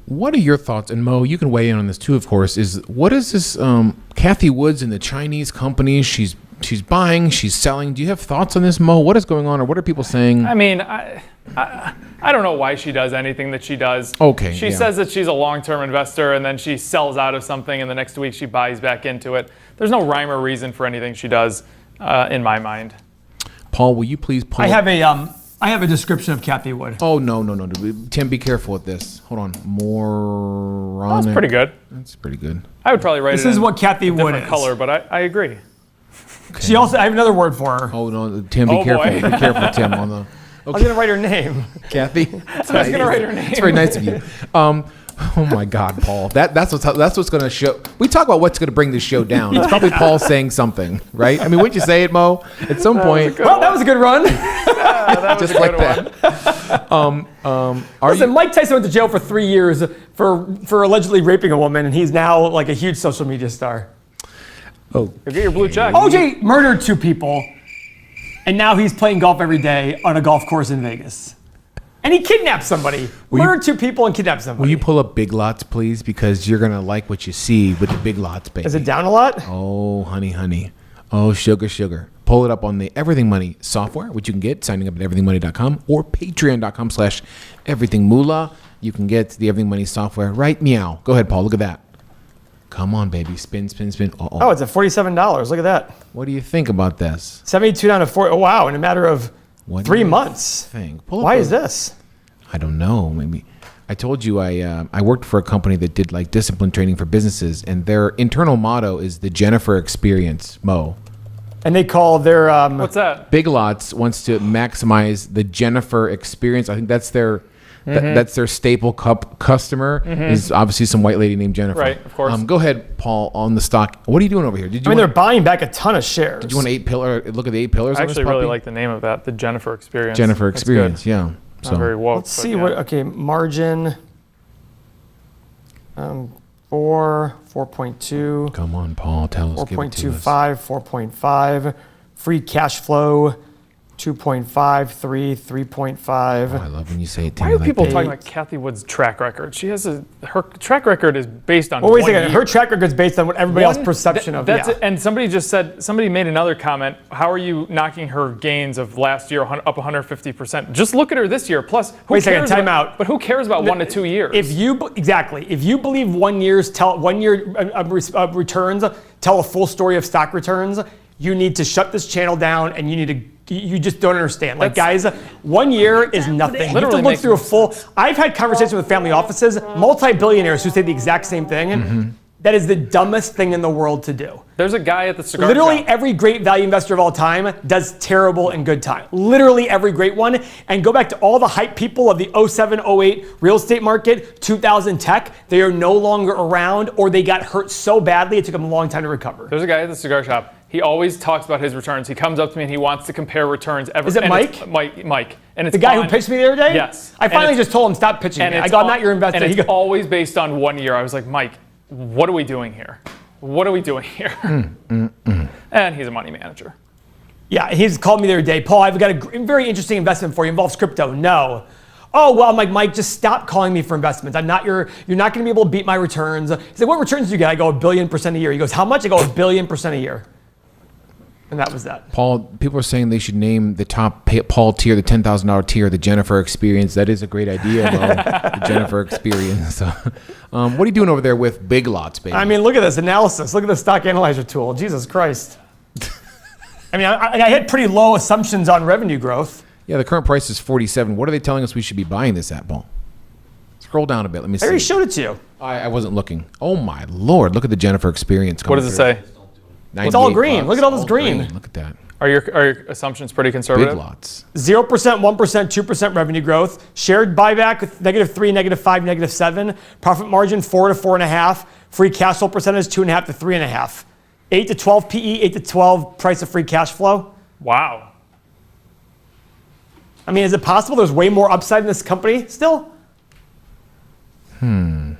what are your thoughts? And Mo, you can weigh in on this too, of course. What is this Kathy Woods and the Chinese companies she's buying, she's selling? Do you have thoughts on this, Mo? What is going on, or what are people saying? I mean, I don't know why she does anything that she does. Okay. She says that she's a long-term investor, and then she sells out of something, and the next week she buys back into it. There's no rhyme or reason for anything she does, in my mind. Paul, will you please pull I have a description of Kathy Wood. Oh, no. Tim, be careful with this. Hold on. Moronic. That's pretty good. That's pretty good. I would probably write This it is in what Kathy Wood different is. color, but I agree. Okay. She also, I have another word for her. Oh, no. Tim, be careful. boy. Be careful, Tim. On the, I was going to write her name. Kathy? I was going to write her name. It's very nice of you. Oh my God, Paul. That's what's going to show. We talk about what's going to bring this show down. It's probably Paul saying something, right? I mean, wouldn't you say it, Mo? At some point. Well, that was a good run. That was Just a like good that. one. Listen, Mike Tyson went to jail for 3 years for allegedly raping a woman, and he's now like a huge social media star. Oh, Go get your blue check. OJ murdered 2 people, and now he's playing golf every day on a golf course in Vegas. And he kidnapped somebody. Murdered 2 people and kidnapped somebody. will you pull up Big Lots, please? Because you're going to like what you see with the Big Lots, baby. Is it down a lot? Oh, honey. Oh, sugar. Pull it up on the Everything Money software, which you can get signing up at everythingmoney.com or patreon.com/everythingmoolah. You can get the Everything Money software right meow. Go ahead, Paul. Look at that. Come on, baby. Spin. Oh, it's at $47. Look at that. What do you think about this? 72 down to 4. Oh, wow. In a matter of What 3 do you months. think? Pull up Why a- is this? I don't know. Maybe I told you I worked for a company that did like discipline training for businesses, and their internal motto is the Jennifer Experience. Mo. And they call their What's that? Big Lots wants to maximize the Jennifer Experience. I think that's their that's their staple customer is obviously some white lady named Jennifer. Right, of course. Go ahead, Paul, on the stock. What are you doing over here? Did you I mean, they're want, buying back a ton of shares. did you want look at the 8 pillars I on this actually really puppy? like the name of that, the Jennifer Experience. Jennifer That's Experience, good. yeah. Not very woke. Let's see what. Okay, margin. 4, 4.2. Come on, Paul. Tell us. 4.25, 4.5. Free cash flow, 2.5, 3, 3.5. Oh, I love when you say it to Why me are like people that. talking about Kathy Wood's track record? She has her track record is based on. Well, wait a 1 second. year. Her track record's based on what everybody else's perception of. That's Yeah. it. And somebody made another comment. How are you knocking her gains of last year up 150%? Just look at her this year. Plus, Wait a second, time out. But who cares about 1 to 2 years? If you believe 1 year returns tell a full story of stock returns, you need to shut this channel down, and you just don't understand. Like, guys, 1 year is nothing. You have to Literally look makes through a no full. I've had conversations with family offices, multi-billionaires who say the exact same thing. That is the dumbest thing in the world to do. There's a guy at the cigar Literally shop. every great value investor of all time does terrible and good time. Literally every great one. And go back to all the hype people of the 07, 08 real estate market, 2000 tech. They are no longer around, or they got hurt so badly it took them a long time to recover. There's a guy at the cigar shop. He always talks about his returns. He comes up to me and he wants to compare returns. Is it Mike? Mike. And it's The guy on- who pitched me the other day? Yes. I finally And just told him, stop pitching me. I it's go, I'm not your investor. And He it's goes, always based on 1 year. I was like, Mike, what are we doing here? What are we doing here? And he's a money manager. yeah, he's called me the other day. Paul, I've got a very interesting investment for you. Involves crypto. No. Oh, well, I'm like, Mike, just stop calling me for investments. You're not going to be able to beat my returns. He's like, what returns do you get? I go, 1 billion% a year. He goes, how much? I go, 1 billion% a year. And that was that. Paul, people are saying they should name the top Paul tier, the $10,000 tier, the Jennifer Experience. That is a great idea, though. The Jennifer Experience. What are you doing over there with Big Lots, baby? I mean, look at this analysis. Look at the stock analyzer tool. Jesus Christ. I mean, I had pretty low assumptions on revenue growth. Yeah, the current price is 47. What are they telling us we should be buying this at, Paul? Scroll down a bit. Let me see. I already showed it to you. I wasn't looking. Oh, my Lord. Look at the Jennifer Experience. What does it say? It's all green. $98. Look at all this green. Look at that. Are your assumptions pretty conservative? Big Lots. 0%, 1%, 2% revenue growth. Shared buyback with -3, -5, -7. Profit margin 4 to 4.5. Free cash flow percentage 2.5 to 3.5. 8 to 12 PE, 8 to 12 price of free cash flow. Wow. I mean, is it possible there's way more upside in this company still? Gary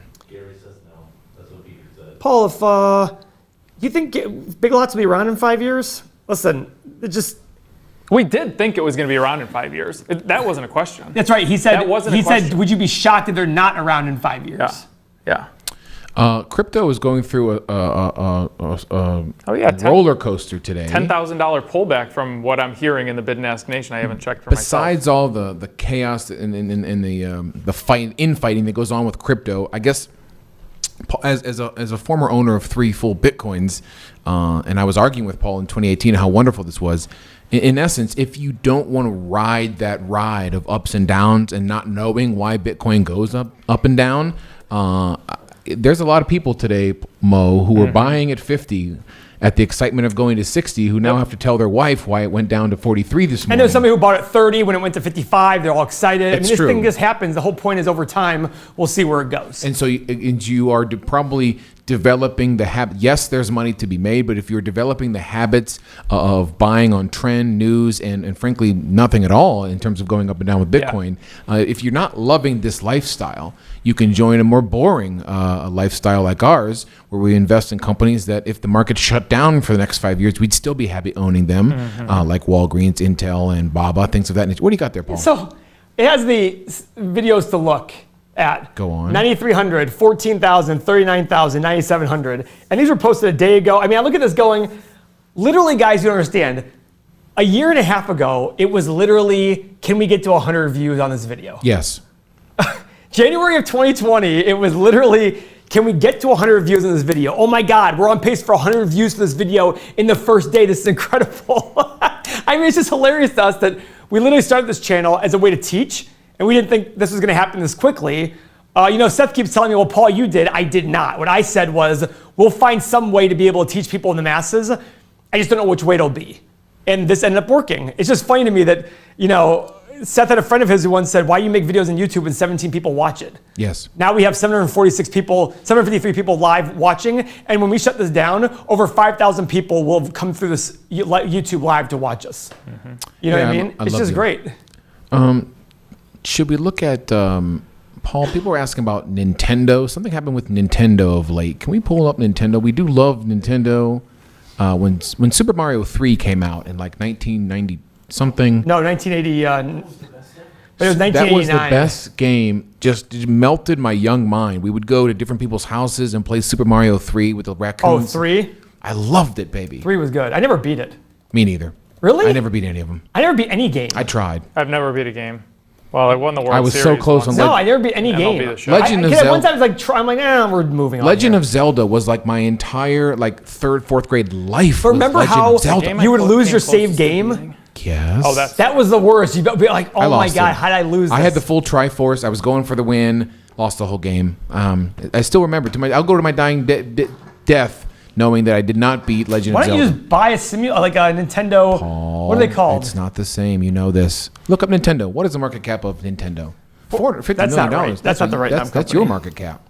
says no. That's what Peter said. Paul, if you think Big Lots will be around in 5 years? Listen, it just. We did think it was going to be around in 5 years. That wasn't a question. That's right. He said. That wasn't a he said, question. "Would you be shocked if they're not around in 5 years?" Yeah. Crypto is going through a roller coaster today. $10,000 pullback from what I'm hearing in the bid and ask nation. I haven't checked for Besides all the chaos and the infighting that goes on with crypto, I guess as a former owner of 3 full Bitcoins, and I was arguing with Paul in 2018 how wonderful this was. In essence, if you don't want to ride that ride of ups and downs and not knowing why Bitcoin goes up and down, there's a lot of people today, Mo, who are buying at 50 at the excitement of going to 60, who now have to tell their wife why it went down to 43 this morning. And there's somebody who bought it 30 when it went to 55. They're all excited. It's this true. thing just happens. The whole point is over time, we'll see where it goes. And so you are probably developing the habit. Yes, there's money to be made, but if you're developing the habits of buying on trend, news, and frankly, nothing at all in terms of going up and down with Bitcoin, if you're not loving this lifestyle, you can join a more boring lifestyle like ours, where we invest in companies that if the market shut down for the next 5 years, we'd still be happy owning them, like Walgreens, Intel, and Baba, things of that nature. What do you got there, Paul? So it has the videos to look at. Go on. 9,300, 14,000, 39,000, 9,700. And these were posted a day ago. I mean, I look at this going, literally, guys, you don't understand. A year and a half ago, it was literally, can we get to 100 views on this video? Yes. January of 2020, it was literally, can we get to 100 views on this video? Oh my God, we're on pace for 100 views for this video in the first day. This is incredible. I mean, it's just hilarious to us that we literally started this channel as a way to teach, and we didn't think this was gonna happen this quickly. Seth keeps telling me, well, Paul, you did. I did not. What I said was, we'll find some way to be able to teach people in the masses. I just don't know which way it'll be. And this ended up working. It's just funny to me that, Seth had a friend of his who once said, why do you make videos on YouTube when 17 people watch it? Yes. Now we have 753 people live watching. And when we shut this down, over 5,000 people will come through this YouTube live to watch us. You know what I mean? It's just great. Should we look at Paul, people are asking about Nintendo. Something happened with Nintendo of late. Can we pull up Nintendo? We do love Nintendo. When Super Mario 3 came out in like 1990 something. No, 1980. But it was 1989. That was the best game. Just melted my young mind. We would go to different people's houses and play Super Mario 3 with the raccoons. 3? I loved it, baby. 3 was good. I never beat it. Me neither. Really? I never beat any of them. I never beat any game. I tried. I've never beat a game. Well, I won the World I was Series so close once. on No, I never beat any game. MLB The Show. Legend of Zelda. Once I was like, I'm like, we're moving on. Legend here. of Zelda was like my entire like 3rd, 4th grade life. But remember was Legend how of Zelda. you would lose your Came save closest to game? beating. Yes. Oh, That was the worst. You'd be like, I oh my lost God, it. how did I lose this? I had the full Triforce. I was going for the win. Lost the whole game. I still remember. I'll go to my dying death knowing that I did not beat Legend Why of don't Zelda. you just buy a like a Nintendo? What are they called? It's not the same. You know this. Look up Nintendo. What is the market cap of Nintendo? $450 That's million. not right. That's not the right That's company. your market cap.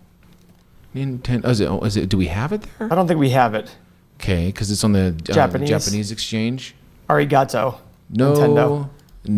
Nintendo. Is it? Do we have it there? I don't think we have it. Okay, because it's on the Japanese. exchange. Arigato. No. Nintendo.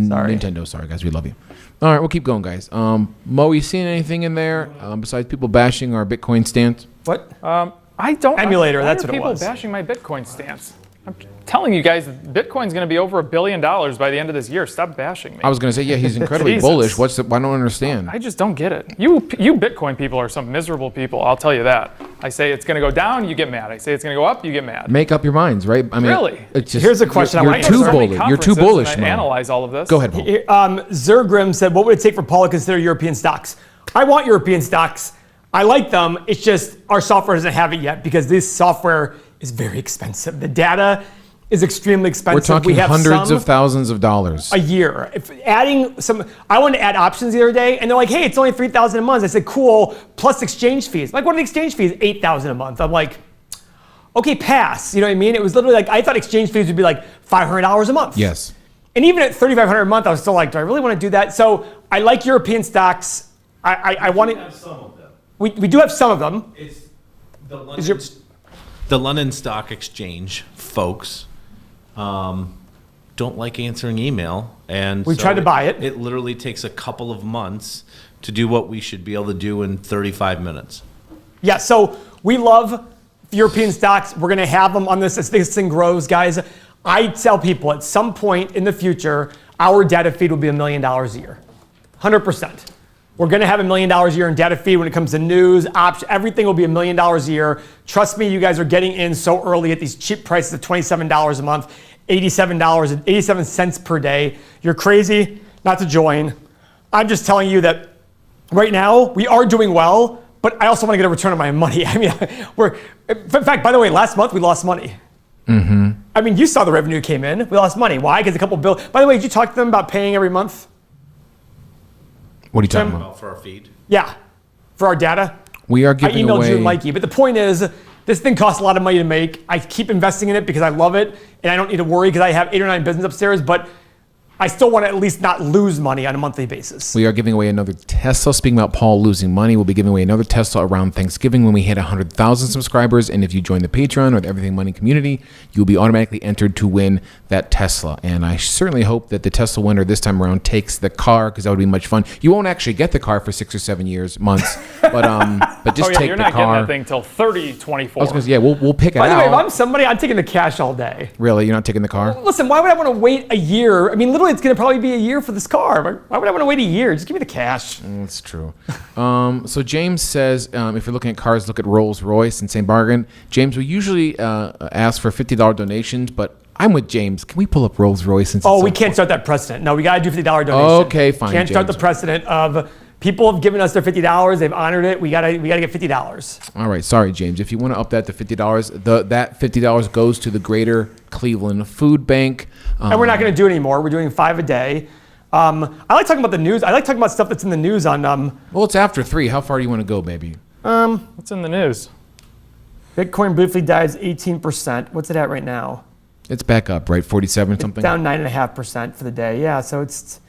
Sorry. Nintendo. Sorry, guys. We love you. All right, we'll keep going, guys. Mo, you seeing anything in there besides people bashing our Bitcoin stance? What? I don't. Emulator, why that's are what it people was. bashing my Bitcoin stance. I'm telling you guys, Bitcoin's going to be over $1 billion by the end of this year. Stop bashing me. I was going to say, yeah, he's incredibly Jesus. bullish. I don't understand. I just don't get it. You Bitcoin people are some miserable people. I'll tell you that. I say it's going to go down, you get mad. I say it's going to go up, you get mad. Make up your minds, right? I mean, Really? It's just, Here's a question I You're, wanna you're too answer. bullish. You're too bullish, I Mo. analyze all of this. Go ahead, Paul. Zergrim said, what would it take for Paul to consider European stocks? I want European stocks. I like them. It's just our software doesn't have it yet because this software is very expensive. The data is extremely expensive. We're talking we have hundreds some of thousands of dollars. a year. If adding some, I wanted to add options the other day, and they're like, "Hey, it's only $3,000 a month." I said, "Cool." Plus exchange fees. Like, what are the exchange fees? $8,000 a month. I'm like, okay, pass. You know what I mean? It was literally like I thought exchange fees would be like $500 a month. Yes. And even at $3,500 a month, I was still like, do I really want to do that? So I like European stocks. I want to. Some of them. We do have some of them. It's the Is your- London Stock Exchange, folks. Don't like answering email, and We tried to buy it. It literally takes a couple of months to do what we should be able to do in 35 minutes. Yeah, so we love European stocks. We're going to have them on this as this thing grows, guys. I tell people at some point in the future, our data feed will be $1 million a year. 100%. We're going to have $1 million a year in data feed when it comes to news, options, everything will be $1 million a year. Trust me, you guys are getting in so early at these cheap prices of $27 a month, $87 cents per day. You're crazy not to join. I'm just telling you that right now we are doing well, but I also want to get a return on my money. I mean, in fact, by the way, last month we lost money. Mm-hmm. I mean, you saw the revenue came in. We lost money. Why? Because a couple bills. By the way, did you talk to them about paying every month? What are you talking about? For our feed. Yeah, for our data. We are I giving emailed away. you and Mikey, but the point is, this thing costs a lot of money to make. I keep investing in it because I love it, and I don't need to worry because I have 8 or 9 businesses upstairs, but I still want to at least not lose money on a monthly basis. We are giving away another Tesla. Speaking about Paul losing money, we'll be giving away another Tesla around Thanksgiving when we hit 100,000 subscribers. And if you join the Patreon or the Everything Money community, you'll be automatically entered to win that Tesla. And I certainly hope that the Tesla winner this time around takes the car because that would be much fun. You won't actually get the car for 6 or 7 months, but just take you're the not car. getting that thing till 3024. I was gonna say, yeah, we'll pick it By the way, if out. I'm somebody, I'm taking the cash all day. Really, you're not taking the car? Listen, why would I want to wait a year? I mean, literally, it's going to probably be a year for this car. Why would I want to wait a year? Just give me the cash. That's true. So James says, if you're looking at cars, look at Rolls Royce and St. Bargain. James, we usually ask for $50 donations, but I'm with James. Can we pull up Rolls Royce? And Oh, we can't start that precedent. No, we got to do $50 donation. Okay, fine, Can't start James. the precedent of people have given us their $50. They've honored it. We gotta get $50. All right, sorry, James. If you want to up that to $50, that $50 goes to the Greater Cleveland Food Bank. And we're not going to do it anymore. We're doing 5 a day. I like talking about the news. I like talking about stuff that's in the news on Well, it's after 3. How far do you want to go, baby? What's in the news? Bitcoin briefly dives 18%. What's it at right now? It's back up, right? 47 something? Down 9.5% for the day. Yeah, so it's...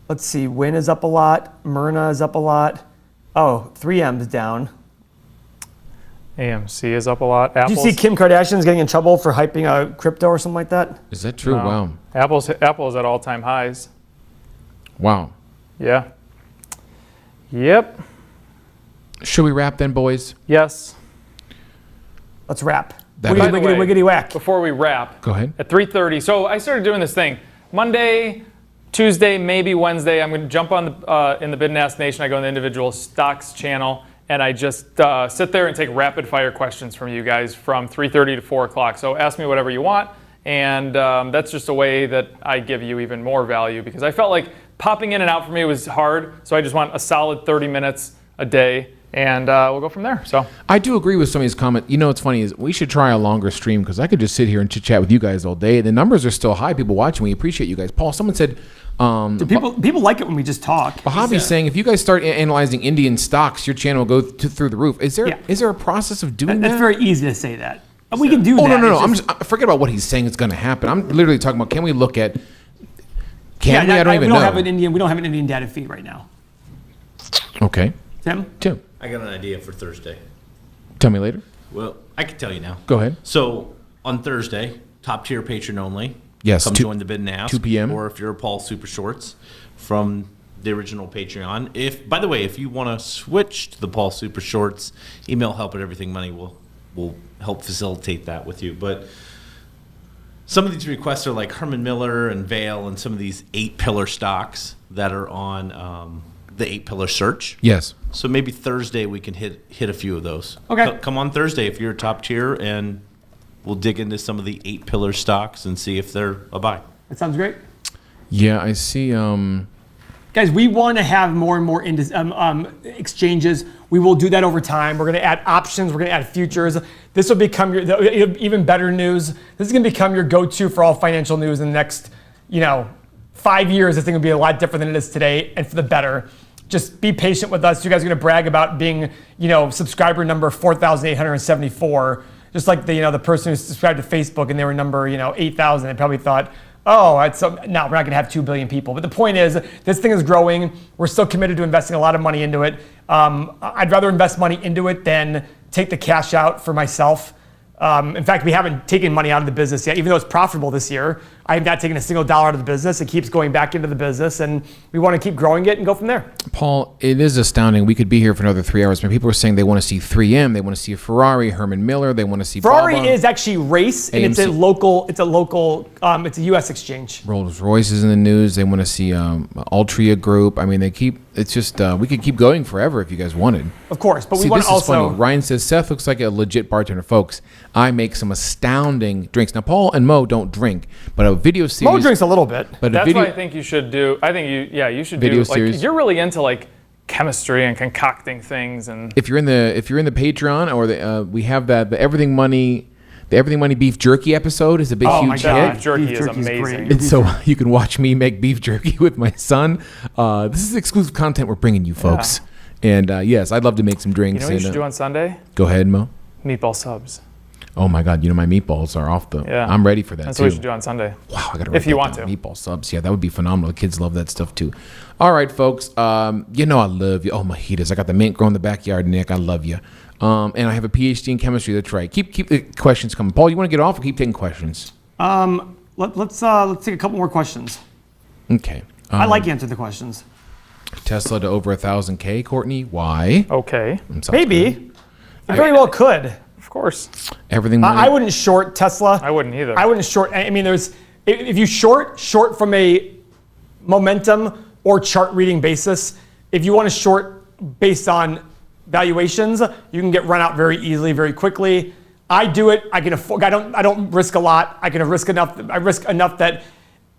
Let's see. Win is up a lot. Myrna is up a lot. Oh, 3M is down. AMC is up a lot. Did you see Kim Kardashian's getting in trouble for hyping crypto or something like that? Is that true? No. Wow. Apple is at all-time highs. Wow. Yeah. Yep. Should we wrap then, boys? Yes. Let's wrap. That Wiggity, is- By the wiggity, way, wiggity, whack. Before we wrap, Go ahead. at 3:30. So I started doing this thing. Monday, Tuesday, maybe Wednesday, I'm going to jump on the in the Bid and Ask Nation. I go in the individual stocks channel, and I just sit there and take rapid fire questions from you guys from 3:30 to 4 o'clock. So ask me whatever you want, and that's just a way that I give you even more value, because I felt like popping in and out for me was hard. So I just want a solid 30 minutes a day, and we'll go from there. So I do agree with somebody's comment. You know, what's funny is we should try a longer stream, because I could just sit here and chit chat with you guys all day. The numbers are still high. People watching. We appreciate you guys. Paul, someone said, People like it when we just talk. Bahavi's saying if you guys start analyzing Indian stocks, your channel will go through the roof. Is there a process of doing That's that? very easy to say that. We can do that. Oh no! It's just- I'm just forget about what he's saying is going to happen. I'm literally talking about, can we look at? Can we? I don't even we know. we don't have an Indian data feed right now. Okay, Tim? Tim, I got an idea for Thursday. tell me later. Well, I can tell you now. Go ahead. So on Thursday, top tier patron only. Yes, Come 2 join the Bid and Ask. 2 p.m. Or if you're a Paul Super Shorts from the original Patreon. By the way, if you want to switch to the Paul Super Shorts, email help@everythingmoney will help facilitate that with you. But some of these requests are like Herman Miller and Vail and some of these 8-pillar stocks that are on the 8-pillar search. Yes. So maybe Thursday we can hit a few of those. Okay. Come on Thursday if you're a top tier, and we'll dig into some of the 8-pillar stocks and see if they're a buy. That sounds great. Yeah, I see. Guys, we want to have more and more exchanges. We will do that over time. We're going to add options. We're going to add futures. This will become your even better news. This is going to become your go-to for all financial news in the next, 5 years. This thing will be a lot different than it is today, and for the better. Just be patient with us. You guys are going to brag about being, subscriber number 4,874. Just like the person who subscribed to Facebook and they were number 8,000. They probably thought, no, we're not going to have 2 billion people. But the point is, this thing is growing. We're still committed to investing a lot of money into it. I'd rather invest money into it than take the cash out for myself. In fact, we haven't taken money out of the business yet, even though it's profitable this year. I have not taken a single dollar out of the business. It keeps going back into the business, and we want to keep growing it and go from there. Paul, it is astounding. We could be here for another 3 hours, but people are saying they want to see 3M, they want to see a Ferrari, Herman Miller, they want to see Ferrari Baba. is actually race, and it's a U.S. exchange. Rolls Royce is in the news. They want to see Altria Group. I mean, it's just, we could keep going forever if you guys wanted. Of course, but See, we want this to is also. funny. Ryan says, Seth looks like a legit bartender. Folks, I make some astounding drinks. Now, Paul and Mo don't drink, but a video series. Mo drinks a little bit. But that's a video, what I think you should do. I think you should Video do. series. You're really into chemistry and concocting things, and if you're in the Patreon, or we have the Everything Money beef jerky episode is a big Oh my huge God. hit. jerky Beef is jerky is amazing. great. And so you can watch me make beef jerky with my son. This is exclusive content we're bringing you, folks. And yes, I'd love to make some drinks. You know what you should do on Sunday? Go ahead, Mo. Meatball subs. Oh my God, my meatballs are off the. Yeah. I'm ready for that That's too. what we should do on Sunday. Wow, I gotta If write you that want down. to. Meatball subs, yeah, that would be phenomenal. The kids love that stuff too. All right, folks, I love you. Oh, mojitos, I got the mint growing in the backyard, Nick. I love you. And I have a PhD in chemistry. That's right. Keep the questions coming. Paul, you want to get off or keep taking questions? Let's take a couple more questions. Okay. I like answering the questions. Tesla to over 1,000K, Courtney. Why? Okay. Sounds Maybe. good. It very well could. Of course. Everything. Money. I wouldn't short Tesla. I wouldn't either. I wouldn't short. I mean, if you short from a momentum or chart reading basis. If you want to short based on valuations, you can get run out very easily, very quickly. I do it. I can afford. I don't risk a lot. I can risk enough. I risk enough that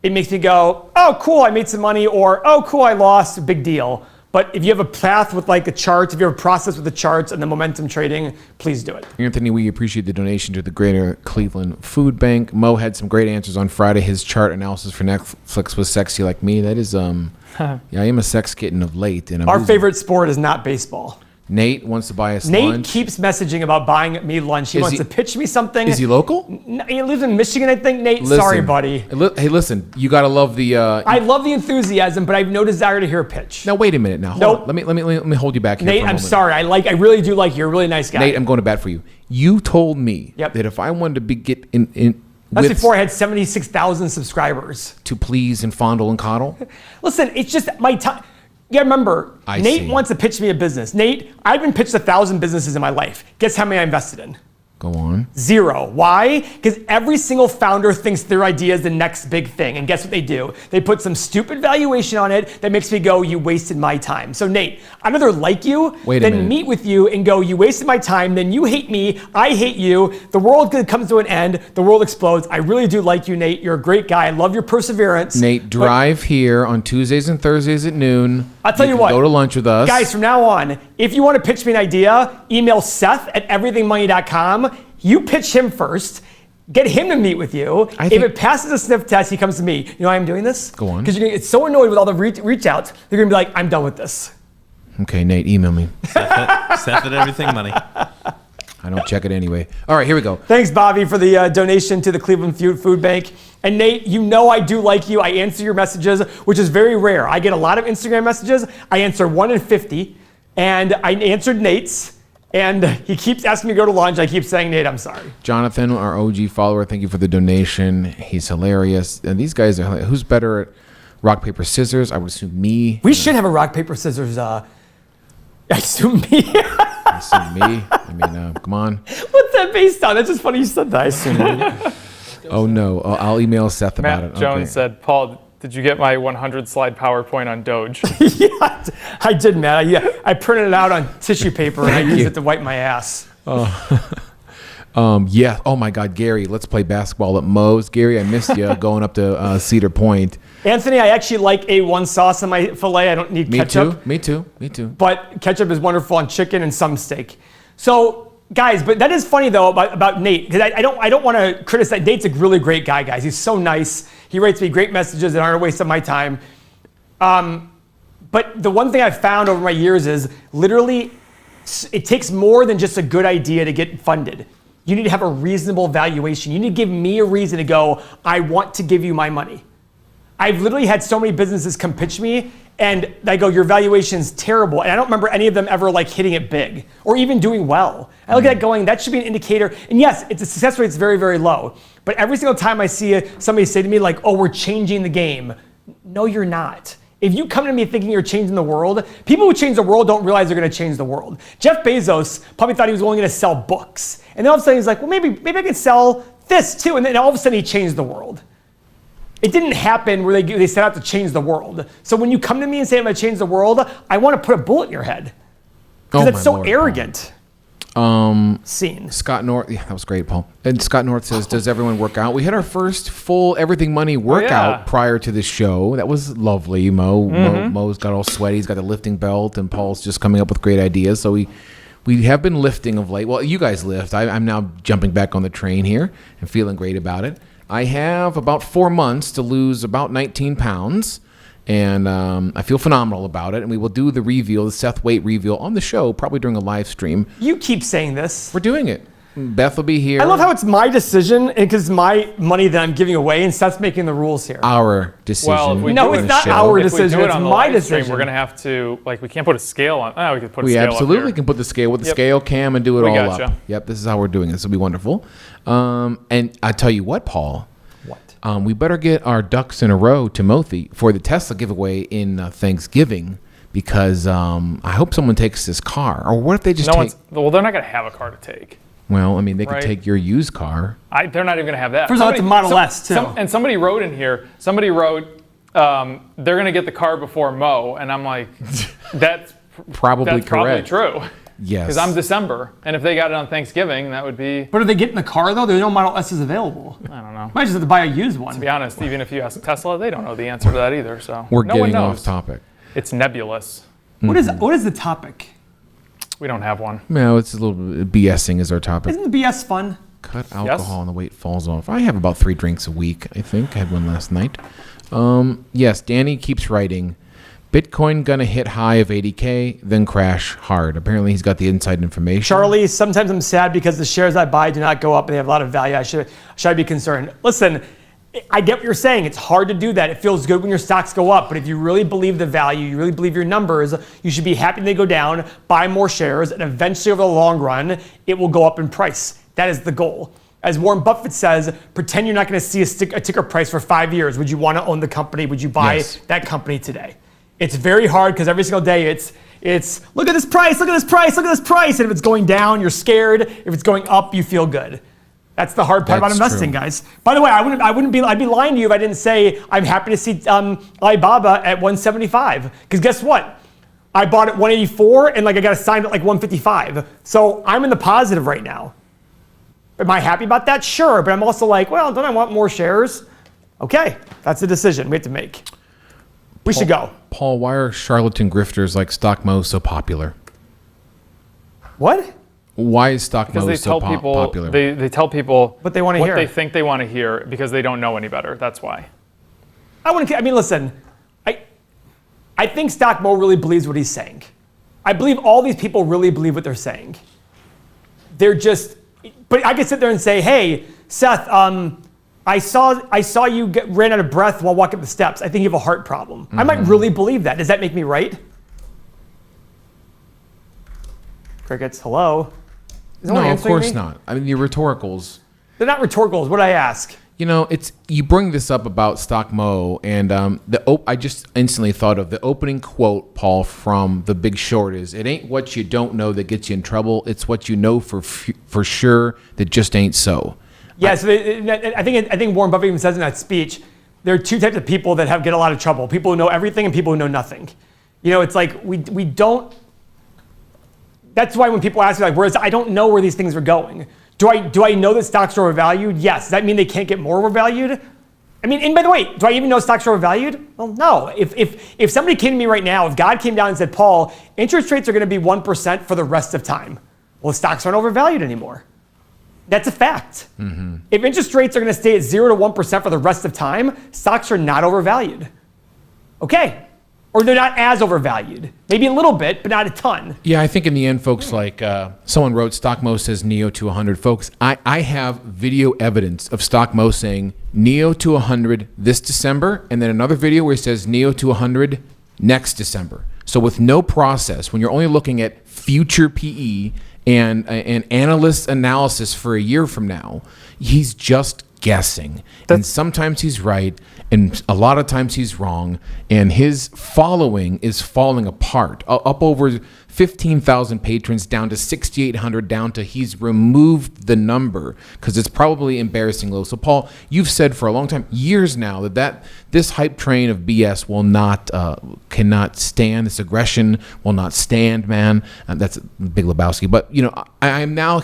it makes me go, oh, cool, I made some money, or oh, cool, I lost. Big deal. But if you have a path with a chart, if you have a process with the charts and the momentum trading, please do it. Anthony, we appreciate the donation to the Greater Cleveland Food Bank. Mo had some great answers on Friday. His chart analysis for Netflix was sexy like me. That is, yeah, I am a sex kitten of late. And Our favorite sport is not baseball. Nate wants to buy us Nate lunch. keeps messaging about buying me lunch. He wants to pitch me something. Is he local? He lives in Michigan, I think, Nate. Listen, Sorry, buddy. Hey, listen, you got to love the... I love the enthusiasm, but I have no desire to hear a pitch. Now, wait a minute now. Hold Nope. on. Let me hold you back here Nate, for a I'm moment. sorry. I really do like you. You're a really nice guy. Nate, I'm going to bat for you. You told me Yep. that if I wanted to get That's before I had 76,000 subscribers. To please and fondle and coddle? Listen, it's just my time. Yeah, remember, Nate wants to pitch me a business. Nate, I've been pitched 1,000 businesses in my life. Guess how many I invested in? Go on. 0. Why? Because every single founder thinks their idea is the next big thing. And guess what they do? They put some stupid valuation on it that makes me go, you wasted my time. So Nate, I'd rather like you than meet with you and go, you wasted my time, then you hate me, I hate you, the world comes to an end, the world explodes. I really do like you, Nate. You're a great guy. I love your perseverance. Nate, drive here on Tuesdays and Thursdays at noon. I'll tell you what. Go to lunch with us. Guys, from now on, if you want to pitch me an idea, email Seth@everythingmoney.com. You pitch him first. Get him to meet with you. If it passes a sniff test, he comes to me. You know why I'm doing this? Go on. Because you're gonna get so annoyed with all the reach outs, you're going to be like, I'm done with this. Okay, Nate, email me. Seth@everythingmoney. I don't check it anyway. All right, here we go. Thanks, Bobby, for the donation to the Cleveland Food Bank. And Nate, you know I do like you. I answer your messages, which is very rare. I get a lot of Instagram messages. I answer 1 in 50. And I answered Nate's. And he keeps asking me to go to lunch. I keep saying, Nate, I'm sorry. Jonathan, our OG follower, thank you for the donation. He's hilarious. And these guys are hilarious. Who's better at rock, paper, scissors? I would assume me. We should have a rock, paper, scissors. I assume me. I assume me. I mean, come on. What's that based on? That's just funny you said that. I assume me. Oh, no. I'll email Seth about it. Matt Jones said, Paul, did you get my 100 slide PowerPoint on Doge? Yeah, I did, Matt. I printed it out on tissue paper and I used it to wipe my ass. Yeah. Oh my God, Gary, let's play basketball at Moe's. Gary, I missed you going up to Cedar Point. Anthony, I actually like A1 sauce on my filet. I don't need ketchup. Me too. But ketchup is wonderful on chicken and some steak. So, guys, but that is funny though about Nate, because I don't want to criticize. Nate's a really great guy, guys. He's so nice. He writes me great messages that aren't a waste of my time. But the one thing I've found over my years is literally it takes more than just a good idea to get funded. You need to have a reasonable valuation. You need to give me a reason to go, I want to give you my money. I've literally had so many businesses come pitch me and I go, your valuation's terrible. And I don't remember any of them ever like hitting it big or even doing well. I look at it going, that should be an indicator. And yes, it's a success rate is very, very low. But every single time I see somebody say to me like, oh, we're changing the game. No, you're not. If you come to me thinking you're changing the world, people who change the world don't realize they're going to change the world. Jeff Bezos probably thought he was only going to sell books. And then all of a sudden he's like, well, maybe I can sell this too. And then all of a sudden he changed the world. It didn't happen where they set out to change the world. So when you come to me and say I'm going to change the world, I want to put a bullet in your head. Because that's so arrogant. Scene. Scott North, yeah, that was great, Paul. And Scott North says, does everyone work out? We had our first full Everything Money workout prior to this show. That was lovely. Mo's got all sweaty. He's got the lifting belt, and Paul's just coming up with great ideas. So we have been lifting of late. Well, you guys lift. I'm now jumping back on the train here and feeling great about it. I have about 4 months to lose about 19 pounds. And I feel phenomenal about it. And we will do the reveal, the Seth weight reveal on the show, probably during a live stream. You keep saying this. We're doing it. Beth will be here. I love how it's my decision because it's my money that I'm giving away and Seth's making the rules here. Our decision. Well, no, it's not our decision. It's my decision. We're going to have to, we can't put a scale on. We could put a scale We absolutely can put the scale with the scale cam and do it all gotcha. up. Yep, this is how we're doing it. This will be wonderful. And I tell you what, Paul. We better get our ducks in a row, Timothy, for the Tesla giveaway in Thanksgiving, because I hope someone takes this car. Or what if they just Well, they're not going to have a car to take. Well, I mean, they could take your used car. They're not even going to have that. First of all, it's a Model S, too. And somebody wrote in here, they're going to get the car before Mo. And I'm like, that's probably correct. True. Yes. Because I'm December, and if they got it on Thanksgiving, that would be... But are they getting the car, though? There's no Model S's available. I don't know. Might just have to buy a used one. To be honest, even if you ask Tesla, they don't know the answer to that either, so... We're getting off topic. It's nebulous. What is the topic? We don't have one. No, it's a little bit BSing is our topic. Isn't the BS fun? Cut alcohol and the weight falls off. I have about 3 drinks a week, I think. I had one last night. Yes, Danny keeps writing... Bitcoin gonna hit high of 80K, then crash hard. Apparently, he's got the inside information. Charlie, sometimes I'm sad because the shares I buy do not go up and they have a lot of value. Should I be concerned? Listen, I get what you're saying. It's hard to do that. It feels good when your stocks go up, but if you really believe the value, you really believe your numbers, you should be happy when they go down, buy more shares, and eventually over the long run, it will go up in price. That is the goal. As Warren Buffett says, pretend you're not going to see a ticker price for 5 years. Would you want to own the company? Would you buy that company today? It's very hard because every single day it's look at this price, look at this price, look at this price. And if it's going down, you're scared. If it's going up, you feel good. That's the hard part about investing, guys. By the way, I'd be lying to you if I didn't say I'm happy to see Alibaba at 175. Because guess what? I bought at 184 and I got assigned at 155. So I'm in the positive right now. Am I happy about that? Sure, but I'm also well, don't I want more shares? Okay, that's a decision we have to make. We should go. Paul, why are charlatan grifters like StockMo so popular? What? Why is StockMo so popular? They tell people what they want to hear. What they think they want to hear because they don't know any better. That's why. Listen, I think StockMo really believes what he's saying. I believe all these people really believe what they're saying. They're just, but I could sit there and say, hey, Seth, I saw you ran out of breath while walking up the steps. I think you have a heart problem. I might really believe that. Does that make me right? Crickets, hello? No, of course not. I mean, your rhetoricals. They're not rhetoricals. What did I ask? You bring this up about StockMo, and I just instantly thought of the opening quote, Paul, from The Big Short is, "It ain't what you don't know that gets you in trouble. It's what you know for sure that just ain't so." Yeah, I think Warren Buffett even says in that speech, there are two types of people that get a lot of trouble: people who know everything and people who know nothing. It's we don't. That's why when people ask me I don't know where these things are going. Do I know that stocks are overvalued? Yes. Does that mean they can't get more overvalued? And by the way, do I even know stocks are overvalued? Well, no. If somebody came to me right now, if God came down and said, Paul, interest rates are going to be 1% for the rest of time. Well, stocks aren't overvalued anymore. That's a fact. Mm-hmm. If interest rates are going to stay at 0 to 1% for the rest of time, stocks are not overvalued. Okay. Or they're not as overvalued. Maybe a little bit, but not a ton. Yeah, I think in the end, folks, someone wrote, StockMo says Neo to 100. Folks, I have video evidence of StockMo saying Neo to 100 this December, and then another video where he says Neo to 100 next December. So with no process, when you're only looking at future PE and an analyst analysis for a year from now, he's just guessing. And sometimes he's right, and a lot of times he's wrong, and his following is falling apart. Up over 15,000 patrons, down to 6,800, down to he's removed the number because it's probably embarrassing low. So Paul, you've said for a long time, years now, that this hype train of BS will not, cannot stand. This aggression will not stand, man. That's Big Lebowski. But I'm now,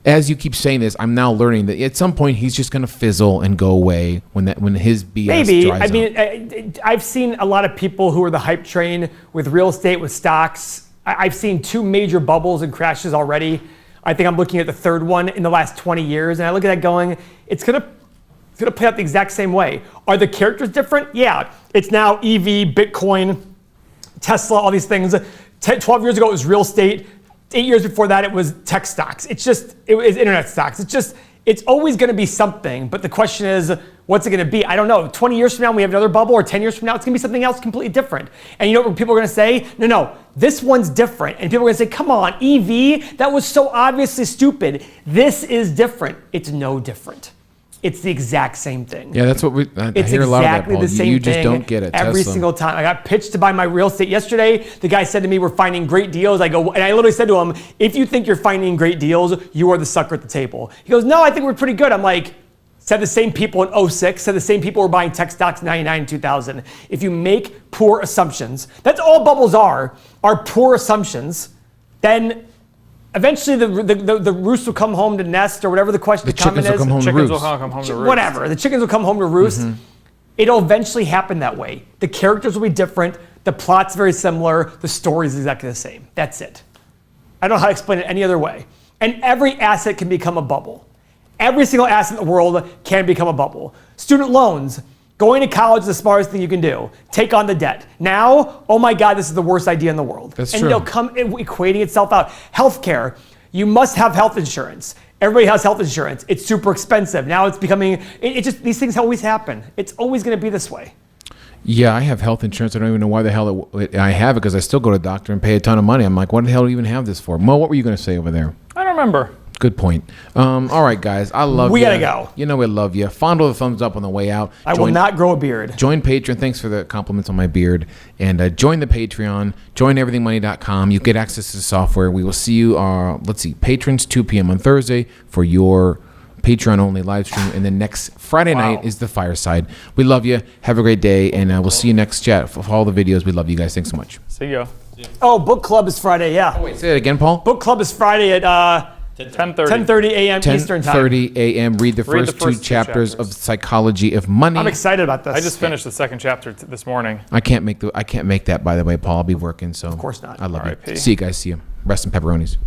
as you keep saying this, I'm now learning that at some point he's just going to fizzle and go away when his BS dries up. I've seen a lot of people who are the hype train with real estate, with stocks. I've seen 2 major bubbles and crashes already. I think I'm looking at the third one in the last 20 years, and I look at that going, it's gonna play out the exact same way. Are the characters different? Yeah. It's now EV, Bitcoin, Tesla, all these things. 12 years ago it was real estate. 8 years before that, it was tech stocks. It was internet stocks. It's always going to be something, but the question is, what's it going to be? I don't know. 20 years from now, we have another bubble, or 10 years from now, it's going to be something else completely different. And you know what people are going to say? No, this one's different. And people are going to say, come on, EV, that was so obviously stupid. This is different. It's no different. It's the exact same thing. Yeah, that's what I hear a lot of that, Paul. The same you just thing don't get it. Every Tesla. single time. I got pitched to buy my real estate yesterday. The guy said to me, we're finding great deals. I go, and I literally said to him, if you think you're finding great deals, you are the sucker at the table. He goes, no, I think we're pretty good. I'm like, said the same people in 06, said the same people were buying tech stocks in 99 and 2000. If you make poor assumptions, that's all bubbles are poor assumptions, then eventually the roost will come home to nest, or whatever the question, the comment is. The chickens will come home to roost. Whatever. The chickens will come home to roost. Mm-hmm. It'll eventually happen that way. The characters will be different. The plot's very similar. The story's exactly the same. That's it. I don't know how to explain it any other way. And every asset can become a bubble. Every single asset in the world can become a bubble. Student loans. Going to college is the smartest thing you can do. Take on the debt. Now, oh my God, this is the worst idea in the world. That's true. And it'll come equating itself out. Healthcare. You must have health insurance. Everybody has health insurance. It's super expensive. Now it's becoming, these things always happen. It's always going to be this way. Yeah, I have health insurance. I don't even know why the hell I have it, because I still go to the doctor and pay a ton of money. I'm like, what the hell do you even have this for? Mo, what were you going to say over there? I don't remember. Good point. All right, guys. I love you. We gotta go. You know we love you. Fondle the thumbs up on the way out. I will not grow a beard. Join Patreon. Thanks for the compliments on my beard. And join the Patreon. Join everythingmoney.com. You get access to the software. We will see you, patrons, 2 p.m. on Thursday for your Patreon-only live stream. And then next Friday night is the Fireside. We love you. Have a great day. And we'll see you next chat for all the videos. We love you guys. Thanks so much. See ya. Oh, book club is Friday, yeah. Wait, say it again, Paul. Book club is Friday at 10:30 a.m. Eastern time. 10:30 a.m. Read the first two chapters of Psychology of Money. I'm excited about this. I just finished the second chapter this morning. I can't make that, by the way, Paul. I'll be working, so. Of course not. I love R.I.P. you. See you guys. See you. Rest in pepperonis.